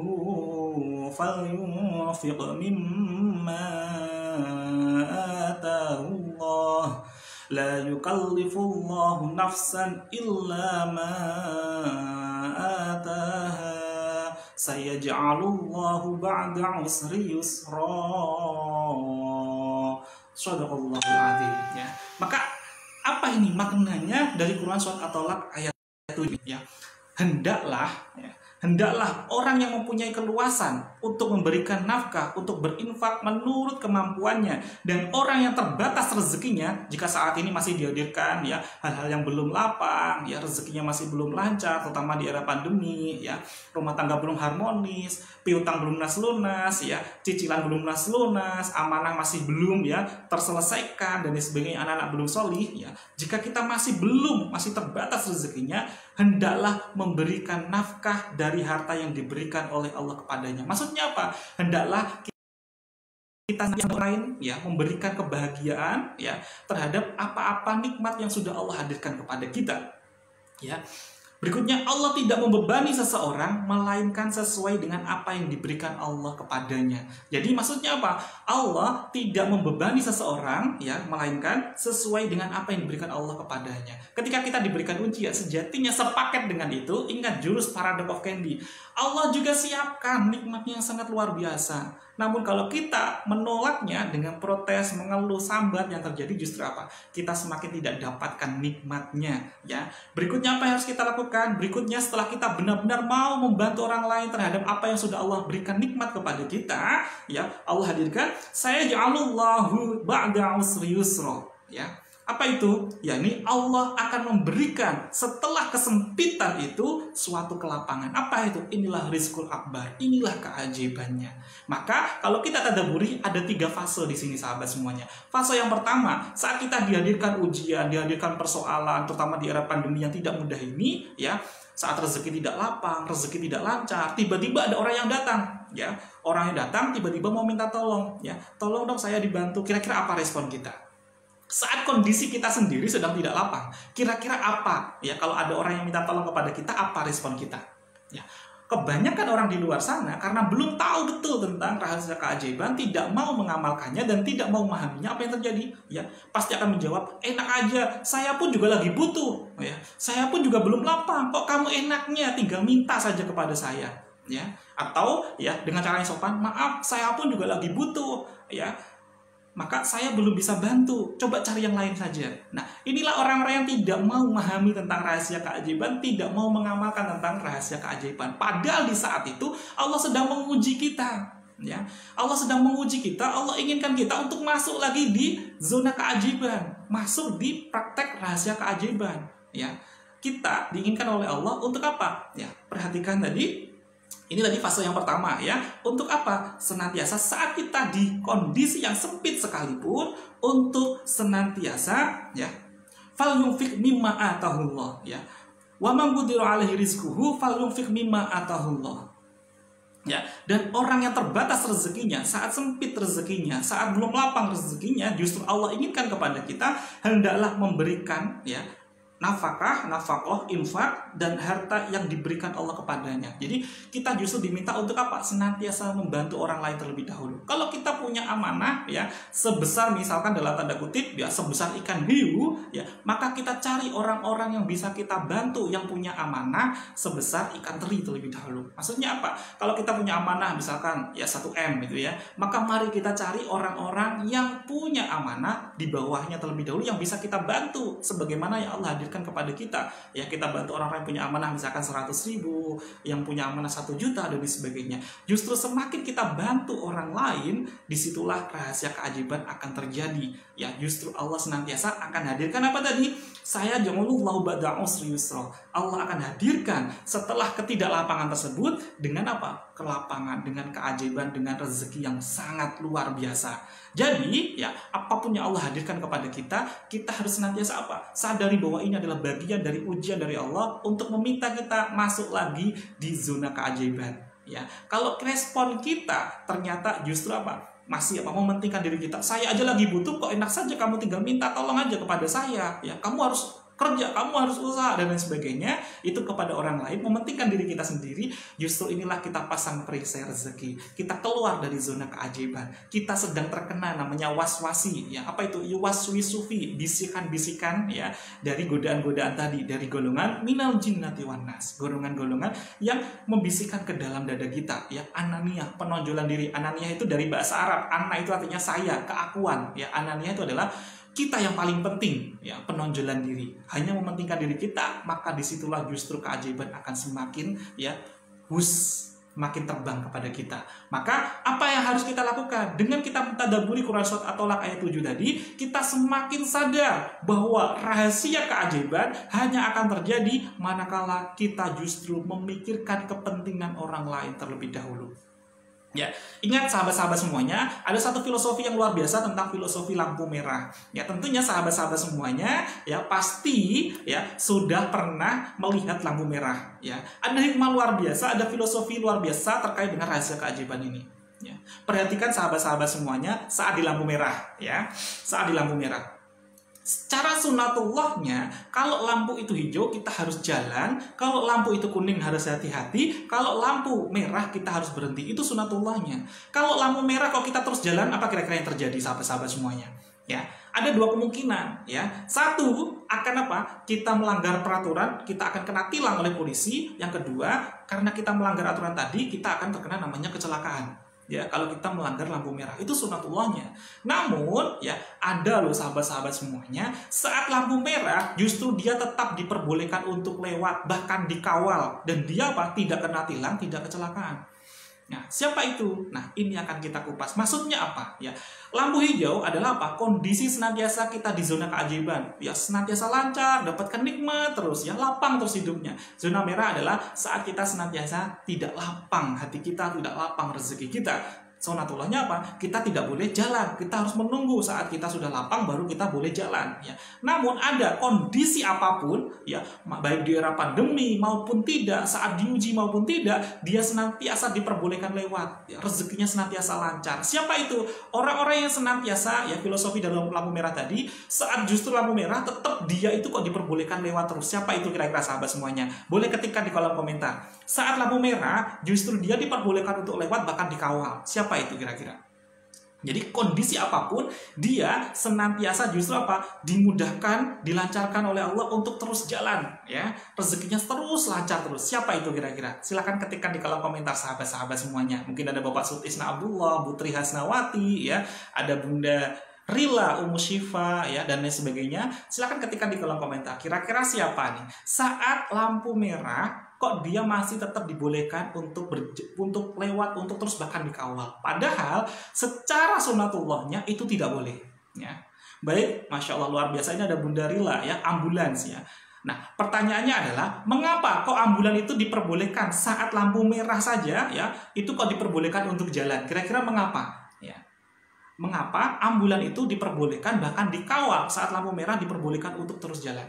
فَلْيُنْفِقْ مِمَّا آتَاهُ اللَّهُ لَا يُكَلِّفُ اللَّهُ نَفْسًا إِلَّا مَا آتَاهَا سَيَجْعَلُ اللَّهُ بَعْدَ عُسْرٍ يُسْرًا. Shadaqallahul adzim ya. Maka apa ini maknanya dari Quran surat At-Tolak ayat 7 ya? Hendaklah orang yang mempunyai keluasan untuk memberikan nafkah, untuk berinfak menurut kemampuannya, dan orang yang terbatas rezekinya, jika saat ini masih dihadirkan ya hal-hal yang belum lapang, ya rezekinya masih belum lancar, terutama di era pandemi, ya rumah tangga belum harmonis, piutang belum lunas, ya cicilan belum lunas, amanah masih belum ya terselesaikan dan sebagainya, anak-anak belum solih, ya jika kita masih terbatas rezekinya, hendaklah memberikan nafkah dari harta yang diberikan oleh Allah kepadanya. Maksudnya apa? Hendaklah kita yang lain ya memberikan kebahagiaan ya terhadap apa-apa nikmat yang sudah Allah hadirkan kepada kita. Ya. Berikutnya, Allah tidak membebani seseorang melainkan sesuai dengan apa yang diberikan Allah kepadanya. Jadi maksudnya apa? Allah tidak membebani seseorang ya melainkan sesuai dengan apa yang diberikan Allah kepadanya. Ketika kita diberikan ujian, sejatinya sepaket dengan itu, ingat jurus paradox of Candy. Allah juga siapkan nikmatnya yang sangat luar biasa. Namun kalau kita menolaknya dengan protes, mengeluh, sambat, yang terjadi justru apa? Kita semakin tidak dapatkan nikmatnya ya. Berikutnya apa yang harus kita lakukan? Berikutnya setelah kita benar-benar mau membantu orang lain terhadap apa yang sudah Allah berikan nikmat kepada kita, ya Allah hadirkan, saya ja'alullahu ba'da usri yusra, ya. Apa itu? Yakni Allah akan memberikan setelah kesempitan itu suatu kelapangan. Apa itu? Inilah rizqul akbar. Inilah keajaibannya. Maka kalau kita tadabburi ada 3 fase di sini sahabat semuanya. Fase yang pertama, saat kita dihadirkan ujian, dihadirkan persoalan, terutama di era pandemi yang tidak mudah ini, ya, saat rezeki tidak lapang, rezeki tidak lancar, tiba-tiba ada orang yang datang, ya, orang yang datang tiba-tiba mau minta tolong, ya, tolong dong saya dibantu. Kira-kira apa respon kita? Saat kondisi kita sendiri sedang tidak lapang, kira-kira apa? Ya, kalau ada orang yang minta tolong kepada kita, apa respon kita? Ya, kebanyakan orang di luar sana karena belum tahu betul tentang rahasia keajaiban, tidak mau mengamalkannya dan tidak mau memahaminya, apa yang terjadi? Ya, pasti akan menjawab, enak aja, saya pun juga lagi butuh, ya, saya pun juga belum lapang, kok kamu enaknya tinggal minta saja kepada saya, ya, atau ya dengan cara yang sopan, maaf, saya pun juga lagi butuh, ya. Maka saya belum bisa bantu, coba cari yang lain saja. Nah, inilah orang-orang yang tidak mau memahami tentang rahasia keajaiban, tidak mau mengamalkan tentang rahasia keajaiban. Padahal di saat itu Allah sedang menguji kita, ya. Allah sedang menguji kita, Allah inginkan kita untuk masuk lagi di zona keajaiban, masuk di praktek rahasia keajaiban, ya. Kita diinginkan oleh Allah untuk apa? Ya, perhatikan tadi. Ini tadi fase yang pertama ya. Untuk apa? Senantiasa saat kita di kondisi yang sempit sekalipun, untuk senantiasa ya, falyunfiq mimma atahullah ya. Wa man qudira alaihi rizquhu falyunfiq mimma atahullah. Ya, dan orang yang terbatas rezekinya, saat sempit rezekinya, saat belum lapang rezekinya, justru Allah inginkan kepada kita hendaklah memberikan ya nafkah, infak, dan harta yang diberikan Allah kepadanya. Jadi kita justru diminta untuk apa? Senantiasa membantu orang lain terlebih dahulu. Kalau kita punya amanah ya, sebesar misalkan dalam tanda kutip ya sebesar ikan hiu ya, maka kita cari orang-orang yang bisa kita bantu yang punya amanah sebesar ikan teri terlebih dahulu. Maksudnya apa? Kalau kita punya amanah misalkan ya 1M gitu ya, maka mari kita cari orang-orang yang punya amanah di bawahnya terlebih dahulu yang bisa kita bantu sebagaimana yang Allah hadirkan kepada kita ya. Kita bantu orang-orang yang punya amanah misalkan 100.000, yang punya amanah 1 juta dan sebagainya. Justru semakin kita bantu orang lain, disitulah rahasia keajaiban akan terjadi ya. Justru Allah senantiasa akan hadirkan apa tadi? Saya ja'alullahu ba'da usri yusra. Allah akan hadirkan setelah ketidaklapangan tersebut dengan apa? Kelapangan, dengan keajaiban, dengan rezeki yang sangat luar biasa. Jadi ya apapun yang Allah hadirkan kepada kita, kita harus senantiasa apa? Sadari bahwa ini adalah bagian dari ujian dari Allah untuk meminta kita masuk lagi di zona keajaiban. Ya, kalau respon kita ternyata justru apa? Masih apa? Mementingkan diri kita. Saya aja lagi butuh kok, enak saja kamu tinggal minta tolong aja kepada saya. Ya, kamu harus kerja, kamu harus usaha dan lain sebagainya, itu kepada orang lain, mementingkan diri kita sendiri. Justru inilah kita pasang perisai rezeki, kita keluar dari zona keajaiban. Kita sedang terkena namanya waswasi ya. Apa itu? Yuwaswisufi, bisikan-bisikan ya dari godaan-godaan tadi, dari golongan minal jinnati wan nas, golongan-golongan yang membisikkan ke dalam dada kita ya. Ananiyah, penonjolan diri. Ananiyah itu dari bahasa Arab, ana itu artinya saya, keakuan ya. Ananiyah itu adalah kita yang paling penting ya, penonjolan diri, hanya mementingkan diri kita, maka disitulah justru keajaiban akan semakin ya makin terbang kepada kita. Maka apa yang harus kita lakukan? Dengan kita mentadabburi Quran Surat At-Tolaq ayat 7 tadi, kita semakin sadar bahwa rahasia keajaiban hanya akan terjadi manakala kita justru memikirkan kepentingan orang lain terlebih dahulu. Ya, ingat sahabat-sahabat semuanya, ada satu filosofi yang luar biasa tentang filosofi lampu merah. Ya, tentunya sahabat-sahabat semuanya ya pasti ya sudah pernah melihat lampu merah. Ya, ada hikmah luar biasa, ada filosofi luar biasa terkait dengan rahasia keajaiban ini. Ya, perhatikan sahabat-sahabat semuanya saat di lampu merah. Ya, saat di lampu merah. Secara sunatullahnya, kalau lampu itu hijau kita harus jalan, kalau lampu itu kuning harus hati-hati, kalau lampu merah kita harus berhenti. Itu sunatullahnya. Kalau lampu merah kok kita terus jalan, apa kira-kira yang terjadi sahabat-sahabat semuanya? Ya, ada dua kemungkinan ya. Satu, akan apa? Kita melanggar peraturan, kita akan kena tilang oleh polisi. Yang kedua, karena kita melanggar aturan tadi, kita akan terkena namanya kecelakaan. Ya, kalau kita melanggar lampu merah, itu sunatullahnya. Namun, ya ada loh sahabat-sahabat semuanya, saat lampu merah justru dia tetap diperbolehkan untuk lewat, bahkan dikawal, dan dia apa? Tidak kena tilang, tidak kecelakaan. Nah, siapa itu? Nah, ini akan kita kupas. Maksudnya apa? Ya, lampu hijau adalah apa? Kondisi senantiasa kita di zona keajaiban. Ya, senantiasa lancar, dapatkan nikmat terus, ya lapang terus hidupnya. Zona merah adalah saat kita senantiasa tidak lapang, hati kita tidak lapang, rezeki kita. Sunatullahnya apa? Kita tidak boleh jalan. Kita harus menunggu saat kita sudah lapang baru kita boleh jalan. Ya. Namun ada kondisi apapun, ya baik di era pandemi maupun tidak, saat diuji maupun tidak, dia senantiasa diperbolehkan lewat. Ya, rezekinya senantiasa lancar. Siapa itu? Orang-orang yang senantiasa, ya filosofi dalam lampu merah tadi, saat justru lampu merah tetap dia itu kok diperbolehkan lewat terus. Siapa itu kira-kira sahabat semuanya? Boleh ketikkan di kolom komentar. Saat lampu merah justru dia diperbolehkan untuk lewat bahkan dikawal. Siapa itu kira-kira? Jadi kondisi apapun dia senantiasa justru apa? Dimudahkan, dilancarkan oleh Allah untuk terus jalan, ya. Rezekinya terus lancar terus. Siapa itu kira-kira? Silahkan ketikkan di kolom komentar sahabat-sahabat semuanya. Mungkin ada Bapak Sutisna Abdullah, Putri Hasnawati, ya. Ada Bunda Rila, Ummu Syifa, ya, dan lain sebagainya. Silahkan ketikkan di kolom komentar. Kira-kira siapa nih? Saat lampu merah kok dia masih tetap dibolehkan untuk lewat, untuk terus bahkan dikawal. Padahal secara sunatullahnya itu tidak boleh. Ya. Baik, Masya Allah luar biasa. Ini ada Bunda Rila, ya, ambulans, ya. Nah, pertanyaannya adalah, mengapa kok ambulan itu diperbolehkan saat lampu merah saja, ya, itu kok diperbolehkan untuk jalan? Kira-kira mengapa? Ya. Mengapa ambulan itu diperbolehkan bahkan dikawal saat lampu merah diperbolehkan untuk terus jalan?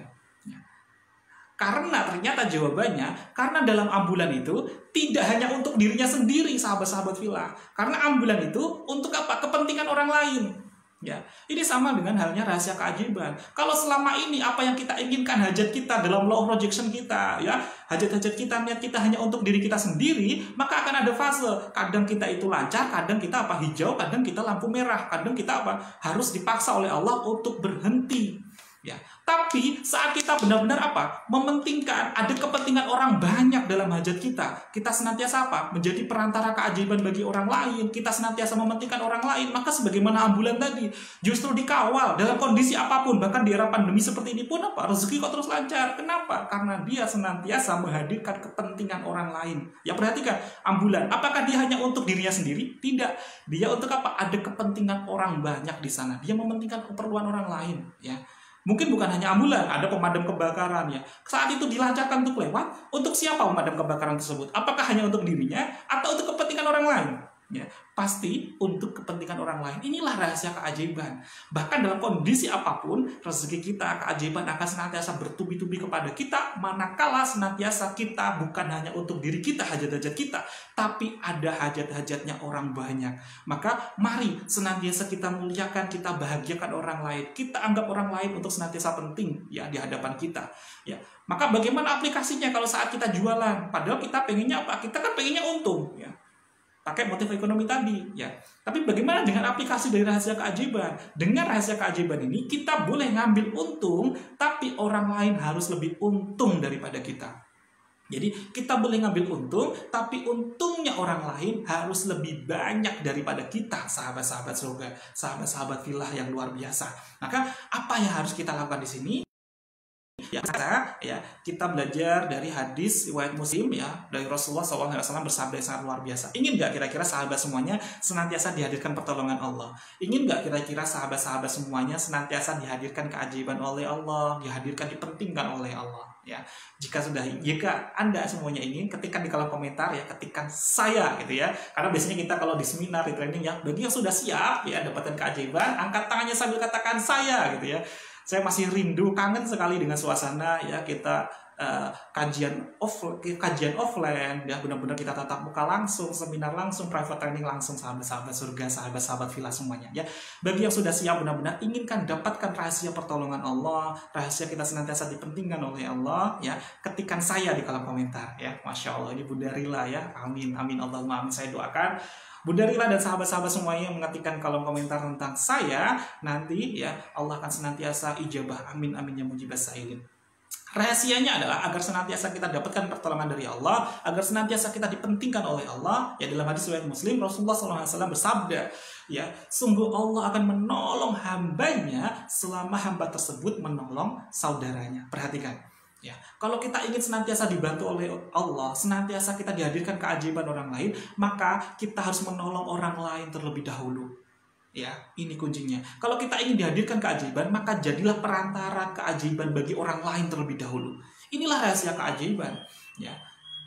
Karena ternyata jawabannya, karena dalam ambulan itu tidak hanya untuk dirinya sendiri, sahabat-sahabat villa. Karena ambulan itu untuk apa? Kepentingan orang lain. Ya, ini sama dengan halnya rahasia keajaiban. Kalau selama ini apa yang kita inginkan, hajat kita dalam law of projection kita, ya, hajat-hajat kita, niat kita hanya untuk diri kita sendiri, maka akan ada fase. Kadang kita itu lancar, kadang kita hijau, kadang kita lampu merah, kadang kita harus dipaksa oleh Allah untuk berhenti. Ya, tapi saat kita benar-benar mementingkan ada kepentingan orang banyak dalam hajat kita senantiasa menjadi perantara keajaiban bagi orang lain, kita senantiasa mementingkan orang lain, maka sebagaimana ambulan tadi justru dikawal dalam kondisi apapun, bahkan di era pandemi seperti ini pun rezeki kok terus lancar. Kenapa? Karena dia senantiasa menghadirkan kepentingan orang lain. Ya, perhatikan ambulan, apakah dia hanya untuk dirinya sendiri? Tidak, dia untuk ada kepentingan orang banyak di sana, dia mementingkan keperluan orang lain. Ya, mungkin bukan hanya ambulan, ada pemadam kebakaran, ya. Saat itu dilancarkan untuk lewat, untuk siapa pemadam kebakaran tersebut? Apakah hanya untuk dirinya atau untuk kepentingan orang lain? Ya, pasti untuk kepentingan orang lain. Inilah rahasia keajaiban. Bahkan dalam kondisi apapun, rezeki kita, keajaiban akan senantiasa bertubi-tubi kepada kita, manakala senantiasa kita bukan hanya untuk diri kita, hajat-hajat kita, tapi ada hajat-hajatnya orang banyak. Maka mari senantiasa kita muliakan, kita bahagiakan orang lain, kita anggap orang lain untuk senantiasa penting, ya, di hadapan kita. Ya, maka bagaimana aplikasinya kalau saat kita jualan? Padahal kita pengennya Kita kan pengennya untung, ya, pakai motif ekonomi tadi, ya. Tapi bagaimana dengan aplikasi dari rahasia keajaiban? Dengan rahasia keajaiban ini kita boleh ngambil untung, tapi orang lain harus lebih untung daripada kita. Jadi kita boleh ngambil untung, tapi untungnya orang lain harus lebih banyak daripada kita, sahabat-sahabat surga, sahabat-sahabat filah yang luar biasa. Maka apa yang harus kita lakukan di sini? Ya, kita belajar dari hadis riwayat Muslim, ya, dari Rasulullah SAW bersabda yang sangat luar biasa. Ingin nggak kira-kira sahabat semuanya senantiasa dihadirkan pertolongan Allah? Ingin nggak kira-kira sahabat-sahabat semuanya senantiasa dihadirkan keajaiban oleh Allah, dihadirkan, dipentingkan oleh Allah? Ya, jika Anda semuanya ingin, ketikkan di kolom komentar, ya, ketikkan saya, gitu ya. Karena biasanya kita kalau di seminar, di training, ya, bagi yang sudah siap, ya, dapatkan keajaiban, angkat tangannya sambil katakan saya, gitu ya. Saya masih rindu, kangen sekali dengan suasana, ya, kita kajian offline, ya, benar-benar kita tatap muka langsung, seminar langsung, private training langsung, sahabat-sahabat surga, sahabat-sahabat filah semuanya, ya. Bagi yang sudah siap benar-benar inginkan dapatkan rahasia pertolongan Allah, rahasia kita senantiasa dipentingkan oleh Allah, ya, ketikkan saya di kolom komentar, ya. Masya Allah, ini Bunda Rila, ya, amin, amin, Allahumma amin. Saya doakan Bunda Rila dan sahabat-sahabat semuanya yang mengetikkan kolom komentar tentang saya, nanti, ya, Allah akan senantiasa ijabah, amin, amin, ya mujibas sa'ilin. Rahasianya adalah agar senantiasa kita dapatkan pertolongan dari Allah, agar senantiasa kita dipentingkan oleh Allah. Ya, dalam hadis riwayat Muslim, Rasulullah SAW bersabda, ya, sungguh Allah akan menolong hambanya selama hamba tersebut menolong saudaranya. Perhatikan, ya, kalau kita ingin senantiasa dibantu oleh Allah, senantiasa kita dihadirkan keajaiban orang lain, maka kita harus menolong orang lain terlebih dahulu. Ya, ini kuncinya. Kalau kita ingin dihadirkan keajaiban, maka jadilah perantara keajaiban bagi orang lain terlebih dahulu. Inilah rahasia keajaiban. Ya,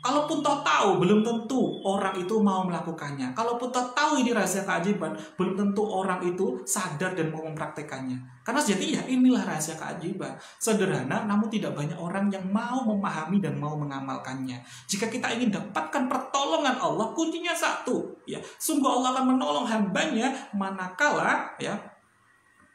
kalaupun toh tahu, belum tentu orang itu mau melakukannya. Kalaupun toh tahu ini rahasia keajaiban, belum tentu orang itu sadar dan mau mempraktekannya. Karena sejatinya inilah rahasia keajaiban. Sederhana, namun tidak banyak orang yang mau memahami dan mau mengamalkannya. Jika kita ingin dapatkan pertolongan Allah, kuncinya satu, ya, sungguh Allah akan menolong hambanya manakala, ya,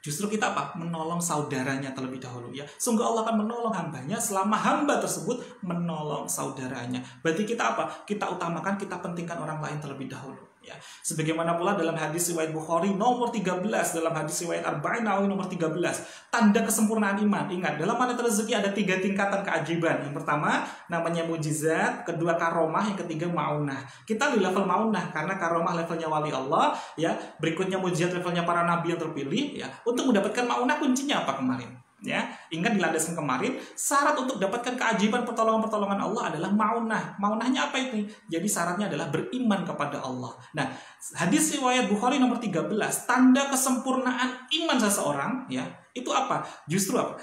justru kita menolong saudaranya terlebih dahulu, ya. Sungguh Allah akan menolong hambanya selama hamba tersebut menolong saudaranya. Berarti kita kita utamakan, kita pentingkan orang lain terlebih dahulu, ya. Sebagaimana pula dalam hadis riwayat Bukhari nomor 13, dalam hadis riwayat Arba'in Nawawi nomor 13, tanda kesempurnaan iman. Ingat, dalam planet rezeki ada 3 tingkatan keajaiban. Yang pertama namanya mujizat, kedua karomah, yang ketiga maunah. Kita di level maunah karena karomah levelnya wali Allah, ya. Berikutnya mujizat levelnya para nabi yang terpilih, ya. Untuk mendapatkan maunah kuncinya apa kemarin? Ya, ingat di landasan kemarin, syarat untuk dapatkan keajaiban pertolongan-pertolongan Allah adalah maunah. Maunahnya apa itu? Jadi syaratnya adalah beriman kepada Allah. Nah, hadis riwayat Bukhari nomor 13, tanda kesempurnaan iman seseorang, ya, itu apa? Justru apa?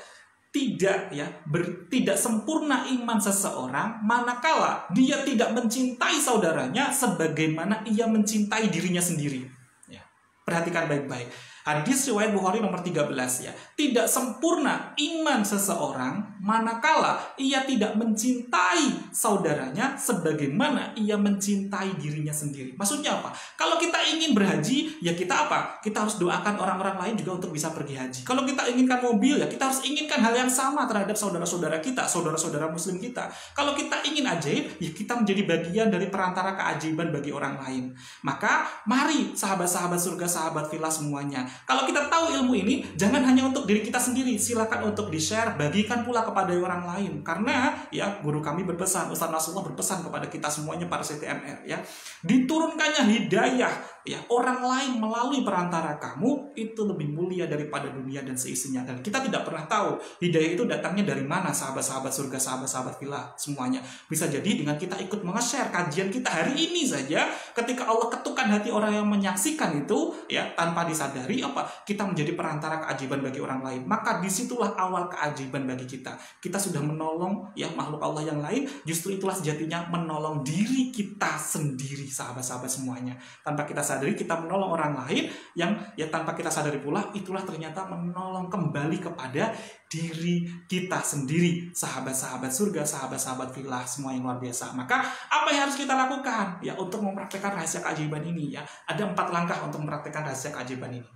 Tidak sempurna iman seseorang manakala dia tidak mencintai saudaranya sebagaimana ia mencintai dirinya sendiri. Ya, perhatikan baik-baik. Hadis riwayat Bukhari nomor 13 ya. Tidak sempurna iman seseorang manakala ia tidak mencintai saudaranya sebagaimana ia mencintai dirinya sendiri. Maksudnya apa? Kalau kita ingin berhaji, ya kita apa? Kita harus doakan orang-orang lain juga untuk bisa pergi haji. Kalau kita inginkan mobil, ya kita harus inginkan hal yang sama terhadap saudara-saudara kita, saudara-saudara muslim kita. Kalau kita ingin ajaib, ya kita menjadi bagian dari perantara keajaiban bagi orang lain. Maka mari sahabat-sahabat surga, sahabat villa semuanya. Kalau kita tahu ilmu ini, jangan hanya untuk diri kita sendiri, silakan untuk di-share, bagikan pula kepada orang lain. Karena ya guru kami berpesan, Ustaz Nasrullah berpesan kepada kita semuanya para CTMR ya, diturunkannya hidayah ya orang lain melalui perantara kamu itu lebih mulia daripada dunia dan seisinya. Dan kita tidak pernah tahu hidayah itu datangnya dari mana, sahabat-sahabat surga, sahabat-sahabat villa semuanya. Bisa jadi dengan kita ikut nge-share kajian kita hari ini saja, ketika Allah ketukkan hati orang yang menyaksikan itu ya, tanpa disadari apa, kita menjadi perantara keajaiban bagi orang lain. Maka disitulah awal keajaiban bagi kita. Kita sudah menolong ya makhluk Allah yang lain, justru itulah sejatinya menolong diri kita sendiri, sahabat-sahabat semuanya. Tanpa kita sadari kita menolong orang lain yang ya tanpa kita sadari pula itulah ternyata menolong kembali kepada diri kita sendiri, sahabat-sahabat surga, sahabat-sahabat villa semua yang luar biasa. Maka apa yang harus kita lakukan ya untuk mempraktekkan rahasia keajaiban ini ya? Ada 4 langkah untuk mempraktekkan rahasia keajaiban ini.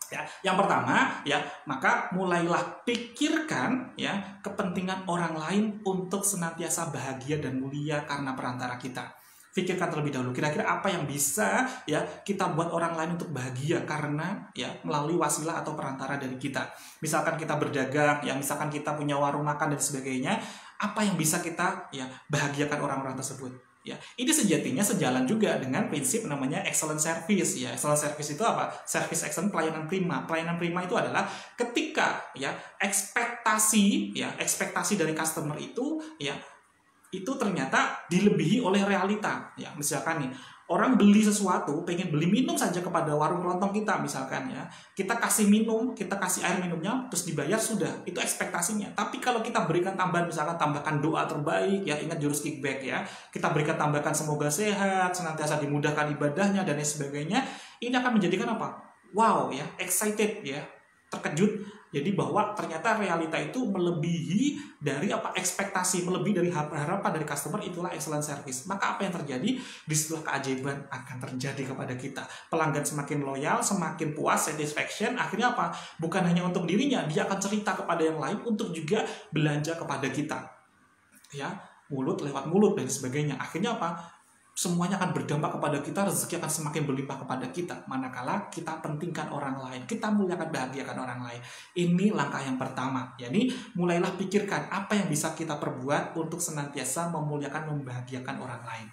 Ya, yang pertama ya, maka mulailah pikirkan ya kepentingan orang lain untuk senantiasa bahagia dan mulia karena perantara kita. Pikirkan terlebih dahulu kira-kira apa yang bisa ya kita buat orang lain untuk bahagia karena ya melalui wasilah atau perantara dari kita. Misalkan kita berdagang, ya misalkan kita punya warung makan dan sebagainya, apa yang bisa kita ya bahagiakan orang-orang tersebut. Ya, ini sejatinya sejalan juga dengan prinsip namanya excellent service ya. Excellent service itu apa? Service excellent, pelayanan prima. Pelayanan prima itu adalah ketika ya ekspektasi dari customer itu ya itu ternyata dilebihi oleh realita. Ya, misalkan nih orang beli sesuatu, pengen beli minum saja kepada warung kelontong kita misalkan ya. Kita kasih minum, kita kasih air minumnya, terus dibayar sudah. Itu ekspektasinya. Tapi kalau kita berikan tambahan, misalkan tambahkan doa terbaik ya, ingat jurus kickback ya. Kita berikan tambahkan semoga sehat, senantiasa dimudahkan ibadahnya dan lain sebagainya. Ini akan menjadikan apa? Wow ya, excited ya, terkejut. Jadi bahwa ternyata realita itu melebihi dari apa ekspektasi, melebihi dari harapan dari customer, itulah excellent service. Maka apa yang terjadi? Disitulah keajaiban akan terjadi kepada kita. Pelanggan semakin loyal, semakin puas, satisfaction. Akhirnya apa? Bukan hanya untuk dirinya, dia akan cerita kepada yang lain untuk juga belanja kepada kita. Ya, mulut lewat mulut dan sebagainya. Akhirnya apa? Semuanya akan berdampak kepada kita, rezeki akan semakin berlimpah kepada kita. Manakala kita pentingkan orang lain, kita muliakan, bahagiakan orang lain. Ini langkah yang pertama. Yani mulailah pikirkan apa yang bisa kita perbuat untuk senantiasa memuliakan, membahagiakan orang lain.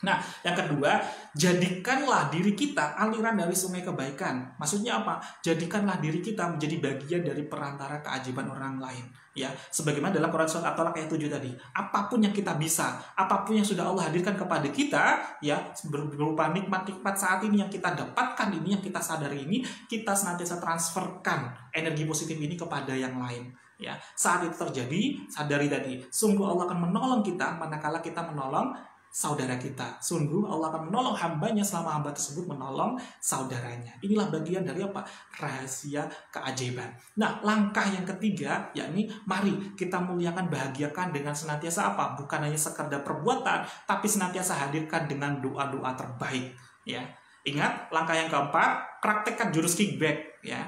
Nah, yang kedua, jadikanlah diri kita aliran dari sungai kebaikan. Maksudnya apa? Jadikanlah diri kita menjadi bagian dari perantara keajaiban orang lain. Ya, sebagaimana dalam Quran surat At-Talaq ayat 7 tadi. Apapun yang kita bisa, apapun yang sudah Allah hadirkan kepada kita, ya, berupa nikmat-nikmat saat ini yang kita dapatkan ini, yang kita sadari ini, kita senantiasa transferkan energi positif ini kepada yang lain. Ya, saat itu terjadi, sadari tadi, sungguh Allah akan menolong kita manakala kita menolong saudara kita. Sungguh Allah akan menolong hambanya selama hamba tersebut menolong saudaranya. Inilah bagian dari apa? Rahasia keajaiban. Nah, langkah yang ketiga, yakni mari kita muliakan, bahagiakan dengan senantiasa apa? Bukan hanya sekedar perbuatan, tapi senantiasa hadirkan dengan doa-doa terbaik. Ya, ingat langkah yang keempat, praktekkan jurus kickback. Ya.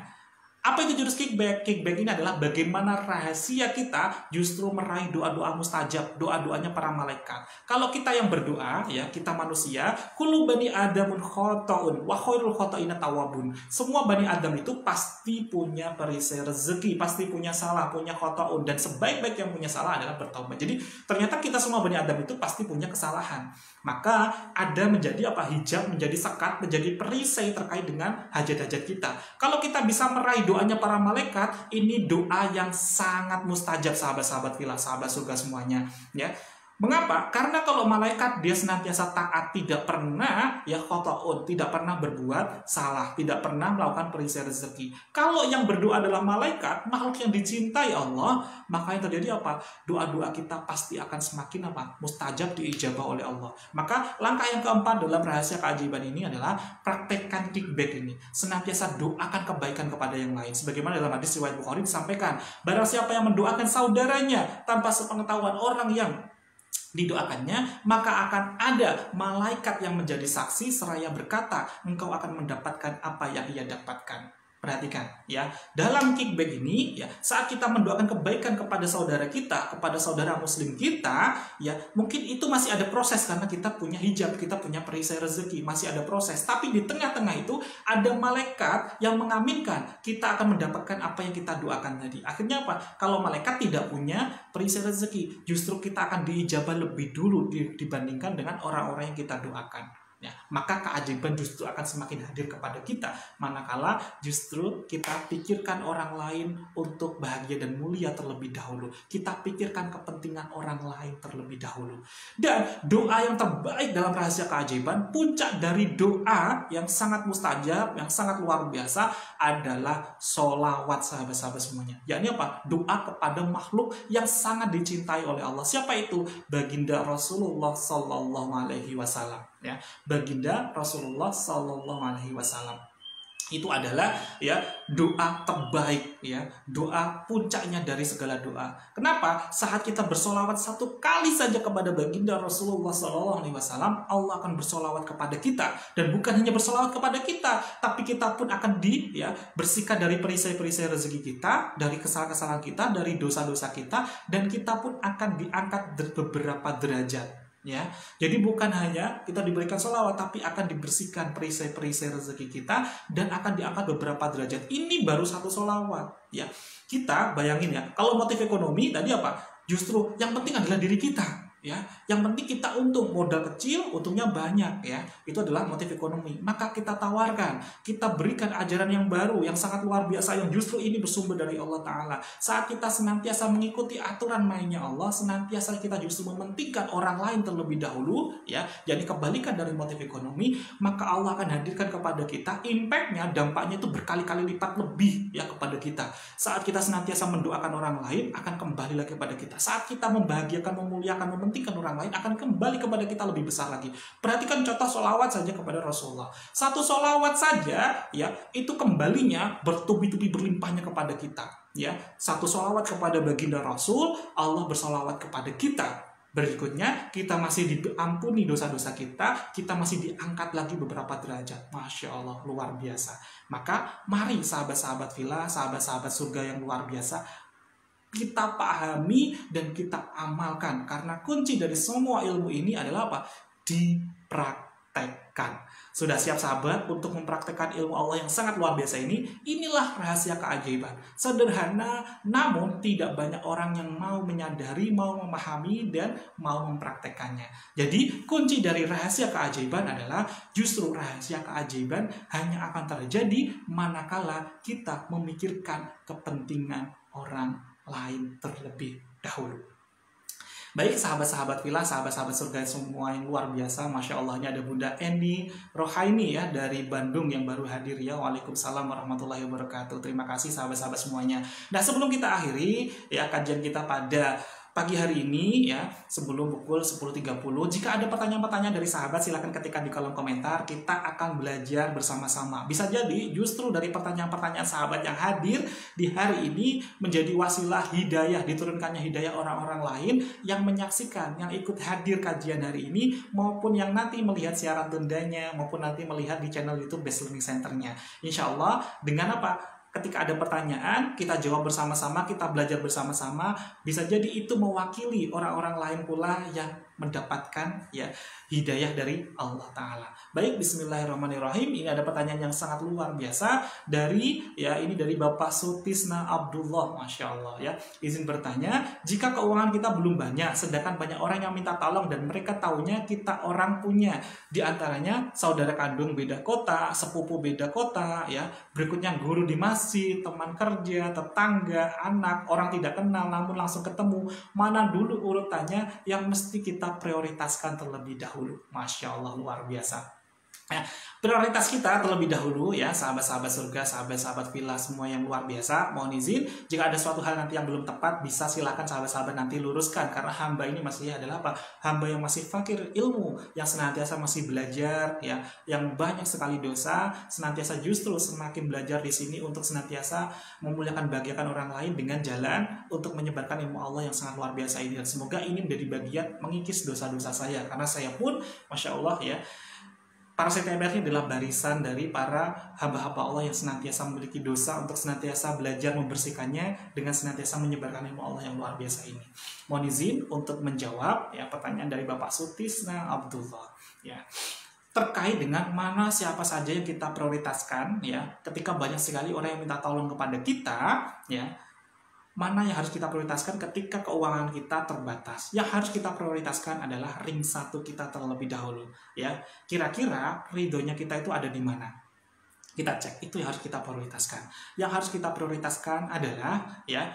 Apa itu jurus kickback? Kickback ini adalah bagaimana rahasia kita justru meraih doa-doa mustajab, doa-doanya para malaikat. Kalau kita yang berdoa, ya kita manusia, kullu bani adamun khotoun, wa khairul khotoina tawabun. Semua bani Adam itu pasti punya perisai rezeki, pasti punya salah, punya khotoun, dan sebaik-baik yang punya salah adalah bertaubat. Jadi ternyata kita semua bani Adam itu pasti punya kesalahan. Maka ada menjadi apa? Hijab, menjadi sekat, menjadi perisai terkait dengan hajat-hajat kita. Kalau kita bisa meraih doanya para malaikat, ini doa yang sangat mustajab, sahabat-sahabat villa, sahabat surga semuanya. Ya, Mengapa? Karena kalau malaikat dia senantiasa taat, tidak pernah ya khotoun, tidak pernah berbuat salah, tidak pernah melakukan perisai rezeki. Kalau yang berdoa adalah malaikat, makhluk yang dicintai Allah, maka yang terjadi apa? Doa-doa kita pasti akan semakin apa? Mustajab, diijabah oleh Allah. Maka langkah yang keempat dalam rahasia keajaiban ini adalah praktekkan kickback ini. Senantiasa doakan kebaikan kepada yang lain. Sebagaimana dalam hadis riwayat Bukhari disampaikan, barang siapa yang mendoakan saudaranya tanpa sepengetahuan orang yang didoakannya, maka akan ada malaikat yang menjadi saksi seraya berkata, engkau akan mendapatkan apa yang ia dapatkan. Perhatikan ya, dalam kickback ini ya, saat kita mendoakan kebaikan kepada saudara kita, kepada saudara muslim kita, ya mungkin itu masih ada proses karena kita punya hijab, kita punya perisai rezeki, masih ada proses. Tapi di tengah-tengah itu ada malaikat yang mengaminkan kita akan mendapatkan apa yang kita doakan tadi. Akhirnya apa? Kalau malaikat tidak punya perisai rezeki, justru kita akan diijabah lebih dulu dibandingkan dengan orang-orang yang kita doakan. Ya, maka keajaiban justru akan semakin hadir kepada kita manakala justru kita pikirkan orang lain untuk bahagia dan mulia terlebih dahulu. Kita pikirkan kepentingan orang lain terlebih dahulu. Dan doa yang terbaik dalam rahasia keajaiban, puncak dari doa yang sangat mustajab, yang sangat luar biasa adalah sholawat, sahabat-sahabat semuanya. Yakni apa? Doa kepada makhluk yang sangat dicintai oleh Allah. Siapa itu? Baginda Rasulullah Sallallahu Alaihi Wasallam. Ya, baginda Rasulullah Sallallahu Alaihi Wasallam itu adalah ya doa terbaik, ya doa puncaknya dari segala doa. Kenapa? Saat kita bersolawat satu kali saja kepada baginda Rasulullah Sallallahu Alaihi Wasallam, Allah akan bersolawat kepada kita. Dan bukan hanya bersolawat kepada kita, tapi kita pun akan bersihkan dari perisai-perisai rezeki kita, dari kesalahan-kesalahan kita, dari dosa-dosa kita, dan kita pun akan diangkat beberapa derajat. Ya, jadi bukan hanya kita diberikan sholawat, tapi akan dibersihkan perisai-perisai rezeki kita dan akan diangkat beberapa derajat. Ini baru satu sholawat. Ya, kita bayangin ya, kalau motif ekonomi tadi apa? Justru yang penting adalah diri kita. Ya, yang penting kita untung, modal kecil, untungnya banyak, ya. Itu adalah motif ekonomi. Maka kita tawarkan, kita berikan ajaran yang baru, yang sangat luar biasa, yang justru ini bersumber dari Allah Ta'ala. Saat kita senantiasa mengikuti aturan mainnya Allah, senantiasa kita justru mementingkan orang lain terlebih dahulu, ya. Jadi kebalikan dari motif ekonomi, maka Allah akan hadirkan kepada kita impact-nya, dampaknya itu berkali-kali lipat lebih ya kepada kita. Saat kita senantiasa mendoakan orang lain, akan kembali lagi kepada kita. Saat kita membahagiakan, memuliakan, mementingkan orang lain, akan kembali kepada kita lebih besar lagi. Perhatikan contoh sholawat saja kepada Rasulullah. Satu sholawat saja, ya, itu kembalinya bertubi-tubi berlimpahnya kepada kita. Ya, satu sholawat kepada baginda Rasul, Allah bersolawat kepada kita. Berikutnya, kita masih diampuni dosa-dosa kita masih diangkat lagi beberapa derajat. Masya Allah, luar biasa. Maka, mari sahabat-sahabat villa, sahabat-sahabat surga yang luar biasa, kita pahami dan kita amalkan. Karena kunci dari semua ilmu ini adalah apa? Dipraktekkan. Sudah siap sahabat untuk mempraktekkan ilmu Allah yang sangat luar biasa ini? Inilah rahasia keajaiban. Sederhana, namun tidak banyak orang yang mau menyadari, mau memahami, dan mau mempraktekkannya. Jadi, kunci dari rahasia keajaiban adalah justru rahasia keajaiban hanya akan terjadi manakala kita memikirkan kepentingan orang lain terlebih dahulu. Baik sahabat-sahabat villa, sahabat-sahabat surga semua yang luar biasa, Masya Allah, ini ada Bunda Eni Rohaini ya dari Bandung yang baru hadir ya. Waalaikumsalam warahmatullahi wabarakatuh. Terima kasih sahabat-sahabat semuanya. Nah, sebelum kita akhiri ya kajian kita pada pagi hari ini ya, sebelum pukul 10.30, jika ada pertanyaan-pertanyaan dari sahabat silahkan ketikkan di kolom komentar. Kita akan belajar bersama-sama. Bisa jadi justru dari pertanyaan-pertanyaan sahabat yang hadir di hari ini menjadi wasilah hidayah, diturunkannya hidayah orang-orang lain yang menyaksikan, yang ikut hadir kajian hari ini, maupun yang nanti melihat siaran tundanya, maupun nanti melihat di channel YouTube Best Learning Center-nya. Insya Allah dengan apa? Ketika ada pertanyaan, kita jawab bersama-sama, kita belajar bersama-sama. Bisa jadi itu mewakili orang-orang lain pula yang mendapatkan ya hidayah dari Allah Ta'ala. Baik, bismillahirrahmanirrahim. Ini ada pertanyaan yang sangat luar biasa dari Bapak Sutisna Abdullah, Masya Allah ya. Izin bertanya, jika keuangan kita belum banyak, sedangkan banyak orang yang minta tolong dan mereka taunya kita orang punya, di antaranya saudara kandung beda kota, sepupu beda kota ya, berikutnya guru di masjid, teman kerja, tetangga, anak, orang tidak kenal namun langsung ketemu, mana dulu urutannya yang mesti kita prioritaskan terlebih dahulu? Masya Allah, luar biasa. Ya, prioritas kita terlebih dahulu ya, sahabat-sahabat surga, sahabat-sahabat villa semua yang luar biasa. Mohon izin, jika ada suatu hal nanti yang belum tepat, bisa silakan sahabat-sahabat nanti luruskan, karena hamba ini masih adalah apa? Hamba yang masih fakir ilmu, yang senantiasa masih belajar ya, yang banyak sekali dosa, senantiasa justru semakin belajar di sini untuk senantiasa memuliakan bagian orang lain dengan jalan untuk menyebarkan ilmu Allah yang sangat luar biasa ini. Dan semoga ini menjadi bagian mengikis dosa-dosa saya, karena saya pun Masya Allah ya, para CTMR ini adalah barisan dari para hamba-hamba Allah yang senantiasa memiliki dosa untuk senantiasa belajar membersihkannya dengan senantiasa menyebarkan ilmu Allah yang luar biasa ini. Mohon izin untuk menjawab ya pertanyaan dari Bapak Sutisna Abdullah ya, terkait dengan mana siapa saja yang kita prioritaskan ya, ketika banyak sekali orang yang minta tolong kepada kita ya, mana yang harus kita prioritaskan ketika keuangan kita terbatas. Yang harus kita prioritaskan adalah ring 1 kita terlebih dahulu ya. Kira-kira ridhonya kita itu ada di mana? Kita cek, itu yang harus kita prioritaskan. Yang harus kita prioritaskan adalah ya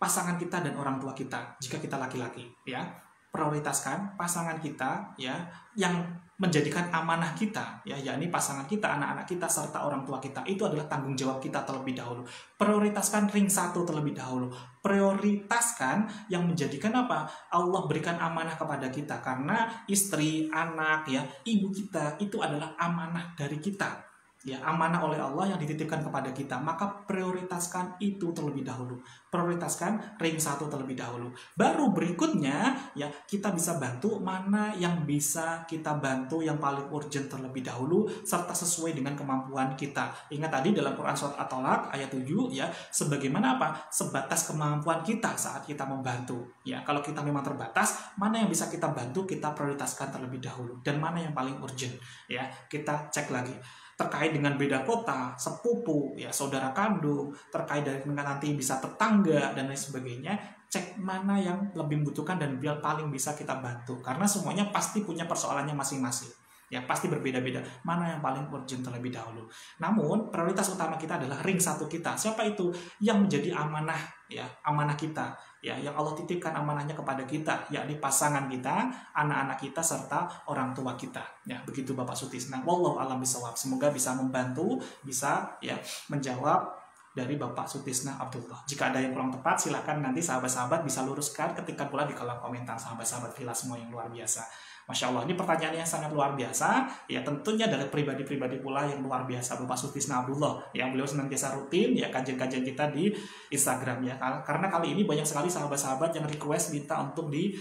pasangan kita dan orang tua kita jika kita laki-laki ya. Prioritaskan pasangan kita ya yang menjadikan amanah kita ya, yakni pasangan kita, anak-anak kita serta orang tua kita. Itu adalah tanggung jawab kita terlebih dahulu. Prioritaskan ring 1 terlebih dahulu. Prioritaskan yang menjadikan apa? Allah berikan amanah kepada kita, karena istri, anak ya, ibu kita itu adalah amanah dari kita. Ya, amanah oleh Allah yang dititipkan kepada kita, maka prioritaskan itu terlebih dahulu. Prioritaskan ring 1 terlebih dahulu. Baru berikutnya ya kita bisa bantu mana yang bisa kita bantu yang paling urgent terlebih dahulu serta sesuai dengan kemampuan kita. Ingat tadi dalam Quran surat At-Tolak ayat 7 ya, sebagaimana apa? Sebatas kemampuan kita saat kita membantu. Ya, kalau kita memang terbatas, mana yang bisa kita bantu kita prioritaskan terlebih dahulu dan mana yang paling urgent ya, kita cek lagi. Terkait dengan beda kota, sepupu, ya saudara kandung, terkait dengan nanti bisa tetangga dan lain sebagainya, cek mana yang lebih membutuhkan dan biar paling bisa kita bantu. Karena semuanya pasti punya persoalannya masing-masing. Ya pasti berbeda-beda, mana yang paling urgent terlebih dahulu. Namun prioritas utama kita adalah ring 1 kita. Siapa itu? Yang menjadi amanah ya, amanah kita ya, yang Allah titipkan amanahnya kepada kita, yakni pasangan kita, anak-anak kita serta orang tua kita. Ya, begitu Bapak Sutisna. Wallahu a'lam bishawab. Semoga bisa membantu, bisa ya menjawab dari Bapak Sutisna Abdullah. Jika ada yang kurang tepat, silakan nanti sahabat-sahabat bisa luruskan ketika pula di kolom komentar sahabat-sahabat villa semua yang luar biasa. Masya Allah, ini pertanyaan yang sangat luar biasa. Ya tentunya dari pribadi-pribadi pula yang luar biasa, Bapak Sutisna Abdullah. Yang beliau senantiasa rutin ya kajian-kajian kita di Instagram ya. Karena kali ini banyak sekali sahabat-sahabat yang request minta untuk di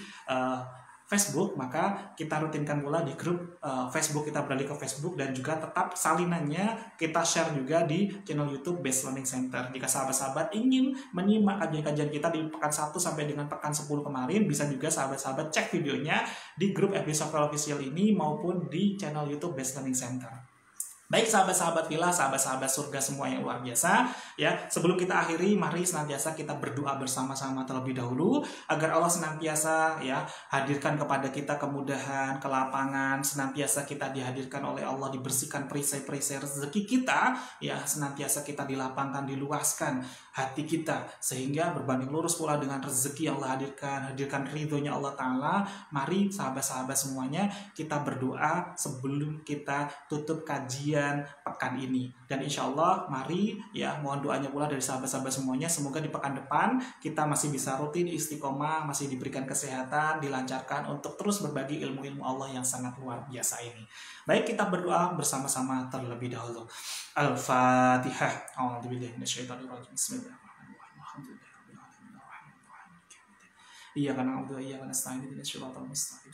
Facebook, maka kita rutinkan pula di grup Facebook, kita beralih ke Facebook dan juga tetap salinannya kita share juga di channel YouTube Best Learning Center. Jika sahabat-sahabat ingin menyimak kajian-kajian kita di pekan 1 sampai dengan pekan 10 kemarin, bisa juga sahabat-sahabat cek videonya di grup FB Software Official ini maupun di channel YouTube Best Learning Center. Baik sahabat-sahabat villa, sahabat-sahabat surga semua yang luar biasa ya, sebelum kita akhiri mari senantiasa kita berdoa bersama-sama terlebih dahulu agar Allah senantiasa ya hadirkan kepada kita kemudahan, kelapangan, senantiasa kita dihadirkan oleh Allah, dibersihkan perisai-perisai rezeki kita ya, senantiasa kita dilapangkan, diluaskan hati kita sehingga berbanding lurus pula dengan rezeki yang Allah hadirkan ridhonya Allah Ta'ala. Mari sahabat-sahabat semuanya kita berdoa sebelum kita tutup kajian pekan ini, dan insya Allah mari ya mohon doanya pula dari sahabat-sahabat semuanya, semoga di pekan depan kita masih bisa rutin istiqomah, masih diberikan kesehatan, dilancarkan untuk terus berbagi ilmu-ilmu Allah yang sangat luar biasa ini. Baik, kita berdoa bersama-sama terlebih dahulu. Al-Fatihah. Bismillahirrahmanirrahim. Iyyaka na'budu wa iyyaka nasta'in ihdinas siratal mustaqim.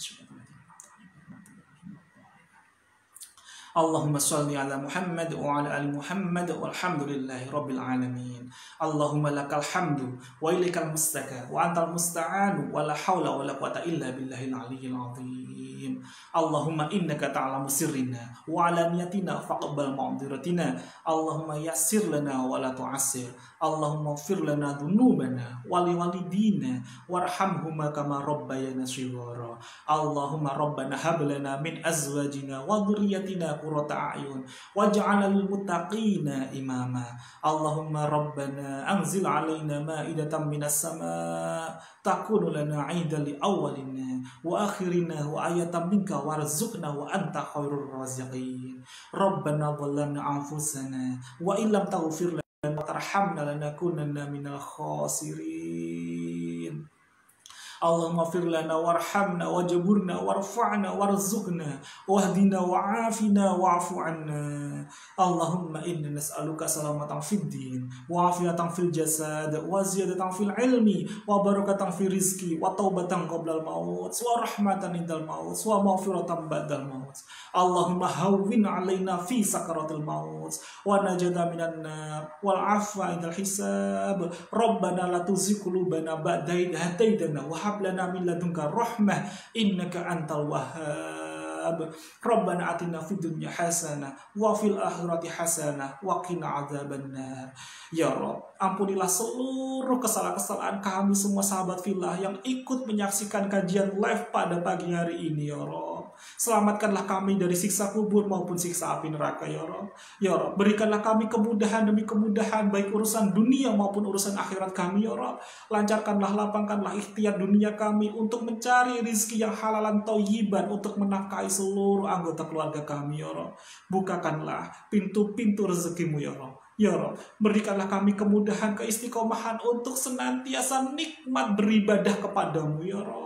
Allahumma sholli ala Muhammad wa ala ali Muhammad walhamdulillahi rabbil alamin. Allahumma lakal hamdu wa ilaikal mustaka wa antal musta'anu wa la hawla wa la quwata illa billahil aliyyil azim. Allahumma innaka ta'lamu sirrina wa alaniyatina faqabbal ma'dhiratina. Allahumma yassir lana wa la tu'assir. Allahumma ighfir lana dhunubana wa liwalidina warhamhuma kama rabbayana shighara. Allahumma rabbana hab lana min azwajina wa dhurriyyatina qurrata a'yun waj'alna lil muttaqina imama. Allahumma rabbana anzil 'alaina ma'idatan minas sama' takunu lana 'idan li awwalina wa akhirina wa ayatan minka warzuqna wa anta khairur raziqin. Rabbana dhallamna anfusana wa illam taghfir lana wa tarhamna lanakunanna minal khasirin. Allahumma fir lana warhamna wajburna warfa'na warzuqna wahdina wa'afina wa'fu 'anna. Allahumma inna nas'aluka salamatan fid din wa afiatan fil jasad wa ziyadatan fil ilmi wa barakatan fil rizqi wa taubatan qabla al maut wa rahmatan indal maut wa maghfiratan ba'dal maut. Allahumma hawwin 'alaina fi sakaratil maut wa najata minan nar wal 'afwa indal hisab. Rabbana la tuzigh qulubana ba'da idh hadaitana wa hab lana min ladunka rahmah innaka antal wahhab. Rabbana atina fid dunya hasanah wa fil akhirati hasanah wa qina adzabannar. Ya Rabb, ampunilah seluruh kesalahan-kesalahan kami semua sahabat fillah yang ikut menyaksikan kajian live pada pagi hari ini ya Rabb. Selamatkanlah kami dari siksa kubur maupun siksa api neraka ya Rabb. Ya Rabb, berikanlah kami kemudahan demi kemudahan baik urusan dunia maupun urusan akhirat kami ya Rabb. Lancarkanlah, lapangkanlah ikhtiar dunia kami untuk mencari rizki yang halalan thayyiban untuk menafkahi seluruh anggota keluarga kami ya Rabb. Bukakanlah pintu-pintu rezekimu ya Rabb. Ya Rabb, berikanlah kami kemudahan, keistiqomahan untuk senantiasa nikmat beribadah kepadamu ya Rabb.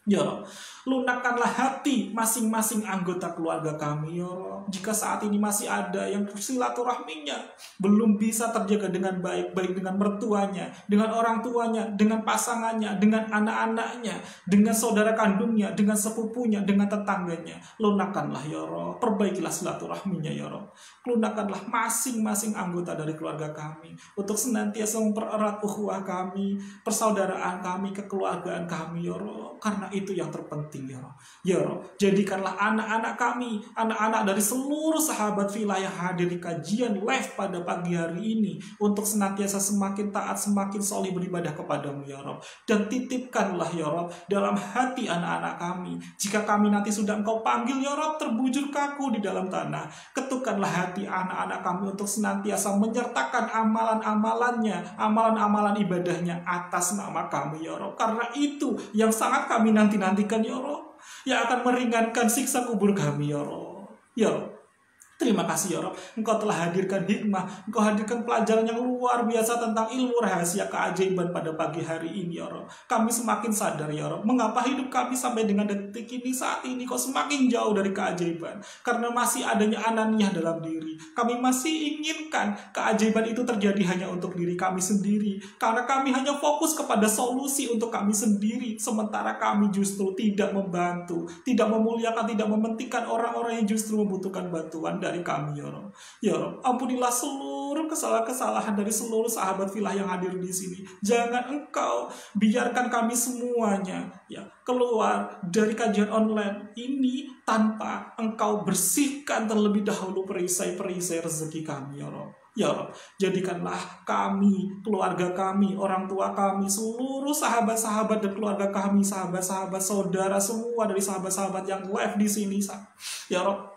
Ya Rabb, lunakkanlah hati masing-masing anggota keluarga kami ya Rabb. Jika saat ini masih ada yang silaturahminya belum bisa terjaga dengan baik, baik dengan mertuanya, dengan orang tuanya, dengan pasangannya, dengan anak-anaknya, dengan saudara kandungnya, dengan sepupunya, dengan tetangganya, lunakkanlah ya Rabb. Perbaikilah silaturahminya ya Rabb. Lunakkanlah masing-masing anggota dari keluarga kami untuk senantiasa mempererat ukhuwah kami, persaudaraan kami, kekeluargaan kami ya Rabb. Karena itu yang terpenting ya Rabb. Ya Rabb, jadikanlah anak-anak kami, anak-anak dari seluruh sahabat fillah yang hadir di kajian live pada pagi hari ini untuk senantiasa semakin taat, semakin solih beribadah kepadamu ya Rabb. Dan titipkanlah ya Rabb dalam hati anak-anak kami, jika kami nanti sudah Engkau panggil ya Rabb terbujur kaku di dalam tanah, ketukkanlah hati anak-anak kami untuk senantiasa menyertakan amalan-amalannya, amalan-amalan ibadahnya atas nama kami ya Rabb. Karena itu yang sangat kami nanti-nantikan ya Rabb, yang akan meringankan siksa kubur kami ya Rabb. Ya Rabb, terima kasih ya Rabb, Engkau telah hadirkan hikmah, Engkau hadirkan pelajaran yang luar biasa tentang ilmu rahasia keajaiban pada pagi hari ini ya Rabb. Kami semakin sadar ya Rabb, mengapa hidup kami sampai dengan detik ini saat ini kok semakin jauh dari keajaiban. Karena masih adanya ananiah dalam diri. Kami masih inginkan keajaiban itu terjadi hanya untuk diri kami sendiri. Karena kami hanya fokus kepada solusi untuk kami sendiri. Sementara kami justru tidak membantu, tidak memuliakan, tidak mementingkan orang-orang yang justru membutuhkan bantuan dari kami ya Rabb. Ya Rabb, ampunilah seluruh kesalahan-kesalahan dari seluruh sahabat fillah yang hadir di sini. Jangan Engkau biarkan kami semuanya ya keluar dari kajian online ini tanpa Engkau bersihkan terlebih dahulu perisai-perisai rezeki kami ya Rabb. Ya Rabb, jadikanlah kami, keluarga kami, orang tua kami, seluruh sahabat-sahabat dan keluarga kami, sahabat-sahabat, saudara semua dari sahabat-sahabat yang live di sini ya Rabb,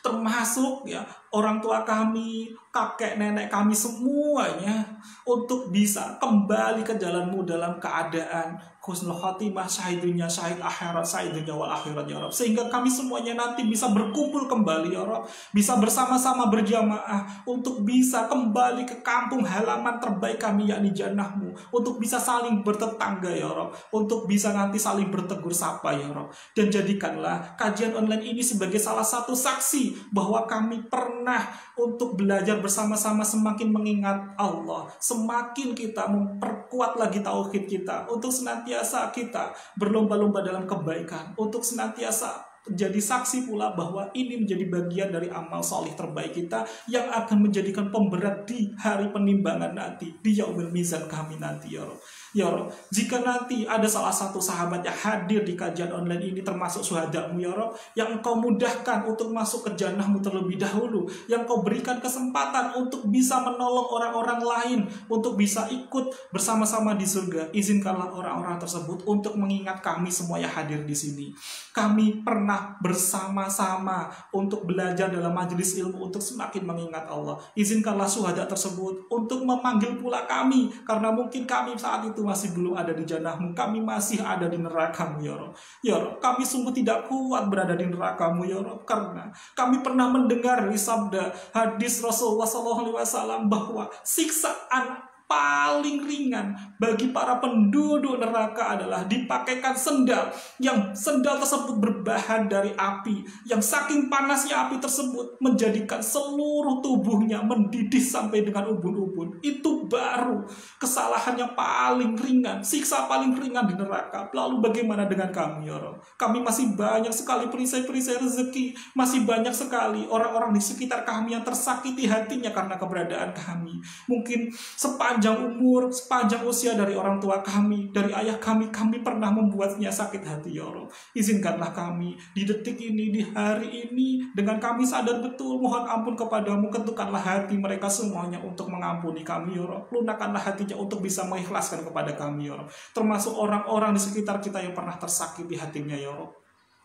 termasuk ya orang tua kami, kakek nenek kami semuanya, untuk bisa kembali ke jalanmu dalam keadaan husnul khotimah, syahid dunia, syahid akhirat, syahid dunia wal akhirat ya Rabb. Sehingga kami semuanya nanti bisa berkumpul kembali ya Rabb, bisa bersama-sama berjamaah untuk bisa kembali ke kampung halaman terbaik kami yakni jannahmu, untuk bisa saling bertetangga ya Rabb, untuk bisa nanti saling bertegur sapa ya Rabb. Dan jadikanlah kajian online ini sebagai salah satu saksi bahwa kami pernah untuk belajar bersama-sama, semakin mengingat Allah, semakin kita memperkuat lagi tauhid kita, untuk senantiasa kita berlomba-lomba dalam kebaikan, untuk senantiasa Jadi saksi pula bahwa ini menjadi bagian dari amal solih terbaik kita yang akan menjadikan pemberat di hari penimbangan nanti, di yaumil mizan kami nanti ya Rob. Ya Rob, jika nanti ada salah satu sahabat yang hadir di kajian online ini termasuk syuhadamu ya Rob, yang engkau mudahkan untuk masuk ke jannahmu terlebih dahulu, yang kau berikan kesempatan untuk bisa menolong orang-orang lain, untuk bisa ikut bersama-sama di surga, izinkanlah orang-orang tersebut untuk mengingat kami semua yang hadir di sini. Kami pernah bersama-sama untuk belajar dalam majelis ilmu untuk semakin mengingat Allah. Izinkanlah syuhada tersebut untuk memanggil pula kami, karena mungkin kami saat itu masih belum ada di jannahmu, kami masih ada di nerakamu ya Rob. Ya Rob, kami sungguh tidak kuat berada di nerakamu ya Rob, karena kami pernah mendengar di sabda hadis Rasulullah SAW bahwa siksaan paling ringan bagi para penduduk neraka adalah dipakaikan sendal, yang sendal tersebut berbahan dari api, yang saking panasnya api tersebut menjadikan seluruh tubuhnya mendidih sampai dengan ubun-ubun. Itu baru kesalahan yang paling ringan, siksa paling ringan di neraka. Lalu bagaimana dengan kami ya Rob? Kami masih banyak sekali perisai-perisai rezeki, masih banyak sekali orang-orang di sekitar kami yang tersakiti hatinya karena keberadaan kami. Mungkin sepanjang umur, sepanjang usia dari orang tua kami, dari ayah kami pernah membuatnya sakit hati ya Allah. Izinkanlah kami di detik ini, di hari ini, dengan kami sadar betul mohon ampun kepadamu, ketukkanlah hati mereka semuanya untuk mengampuni kami ya Allah. Lunakkanlah hatinya untuk bisa mengikhlaskan kepada kami ya Allah. Termasuk orang-orang di sekitar kita yang pernah tersakiti hatinya ya Allah.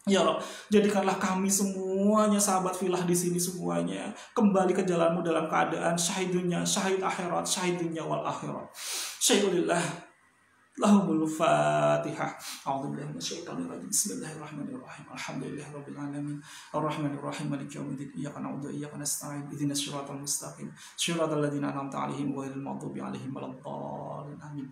Ya Rob, jadikanlah kami semuanya sahabat filah di sini semuanya kembali ke jalanmu dalam keadaan syahid dunia, syahid akhirat, syahid dunia wal akhirat. Syahidulillah. Lahumul Fatihah. A'udzubillahi minasyaitonir rajim. Bismillahirrahmanirrahim. Alhamdulillahirabbil alamin. Arrahmanirrahim. Maliki yaumiddin. Iyyaka na'budu wa iyyaka nasta'in. Ihdinas siratal mustaqim. Shiratal ladzina an'amta 'alaihim ghairil maghdubi 'alaihim waladdallin. Amin.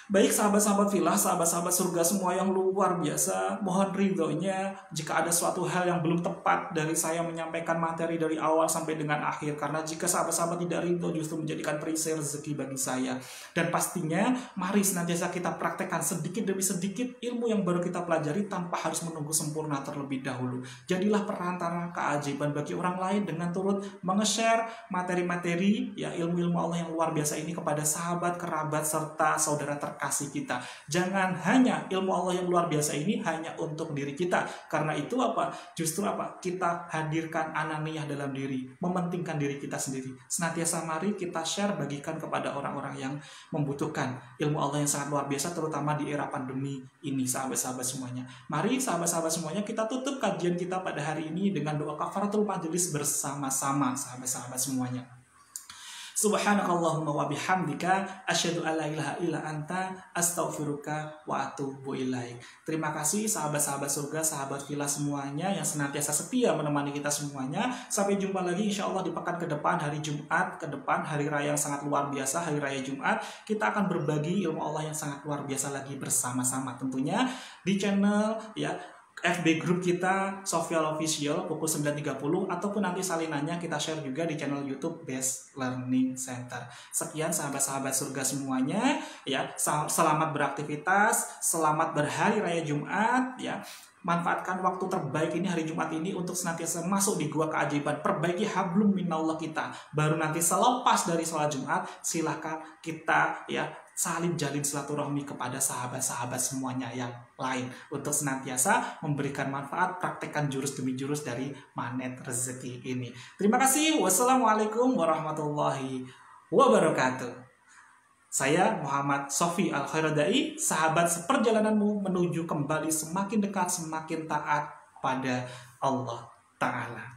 Baik sahabat-sahabat filah, sahabat-sahabat surga semua yang luar biasa, mohon ridhonya jika ada suatu hal yang belum tepat dari saya menyampaikan materi dari awal sampai dengan akhir, karena jika sahabat-sahabat tidak ridho justru menjadikan perisai rezeki bagi saya. Dan pastinya mari senantiasa kita praktekkan sedikit demi sedikit ilmu yang baru kita pelajari tanpa harus menunggu sempurna terlebih dahulu. Jadilah perantara keajaiban bagi orang lain dengan turut menge-share materi-materi ya ilmu-ilmu Allah yang luar biasa ini kepada sahabat, kerabat, serta saudara kasih kita. Jangan hanya ilmu Allah yang luar biasa ini hanya untuk diri kita. Karena itu apa? Justru apa? Kita hadirkan ananiyah dalam diri, mementingkan diri kita sendiri. Senantiasa mari kita share, bagikan kepada orang-orang yang membutuhkan ilmu Allah yang sangat luar biasa, terutama di era pandemi ini, sahabat-sahabat semuanya. Mari sahabat-sahabat semuanya kita tutup kajian kita pada hari ini dengan doa kafaratul majelis bersama-sama, sahabat-sahabat semuanya. Subhanakallahumma wa bihamdika asyhadu an la ilaha illa anta astaghfiruka wa atubu ilaik. Terima kasih sahabat-sahabat surga, sahabat filah semuanya yang senantiasa setia menemani kita semuanya. Sampai jumpa lagi insyaallah di pekan ke depan, hari Jumat ke depan, hari raya yang sangat luar biasa, hari raya Jumat. Kita akan berbagi ilmu Allah yang sangat luar biasa lagi bersama-sama tentunya di channel ya FB grup kita Sofial Official pukul 9.30 ataupun nanti salinannya kita share juga di channel YouTube Best Learning Center. Sekian sahabat-sahabat surga semuanya ya, selamat beraktivitas, selamat berhari raya Jumat ya. Manfaatkan waktu terbaik ini, hari Jumat ini, untuk senantiasa masuk di gua keajaiban. Perbaiki hablum minallah kita. Baru nanti selepas dari sholat Jumat, silakan kita ya saling jalin silaturahmi kepada sahabat-sahabat semuanya yang lain untuk senantiasa memberikan manfaat, praktekkan jurus demi jurus dari magnet rezeki ini. Terima kasih. Wassalamualaikum warahmatullahi wabarakatuh. Saya Muhammad Sofi Al-Khairadai, sahabat seperjalananmu menuju kembali semakin dekat, semakin taat pada Allah Ta'ala.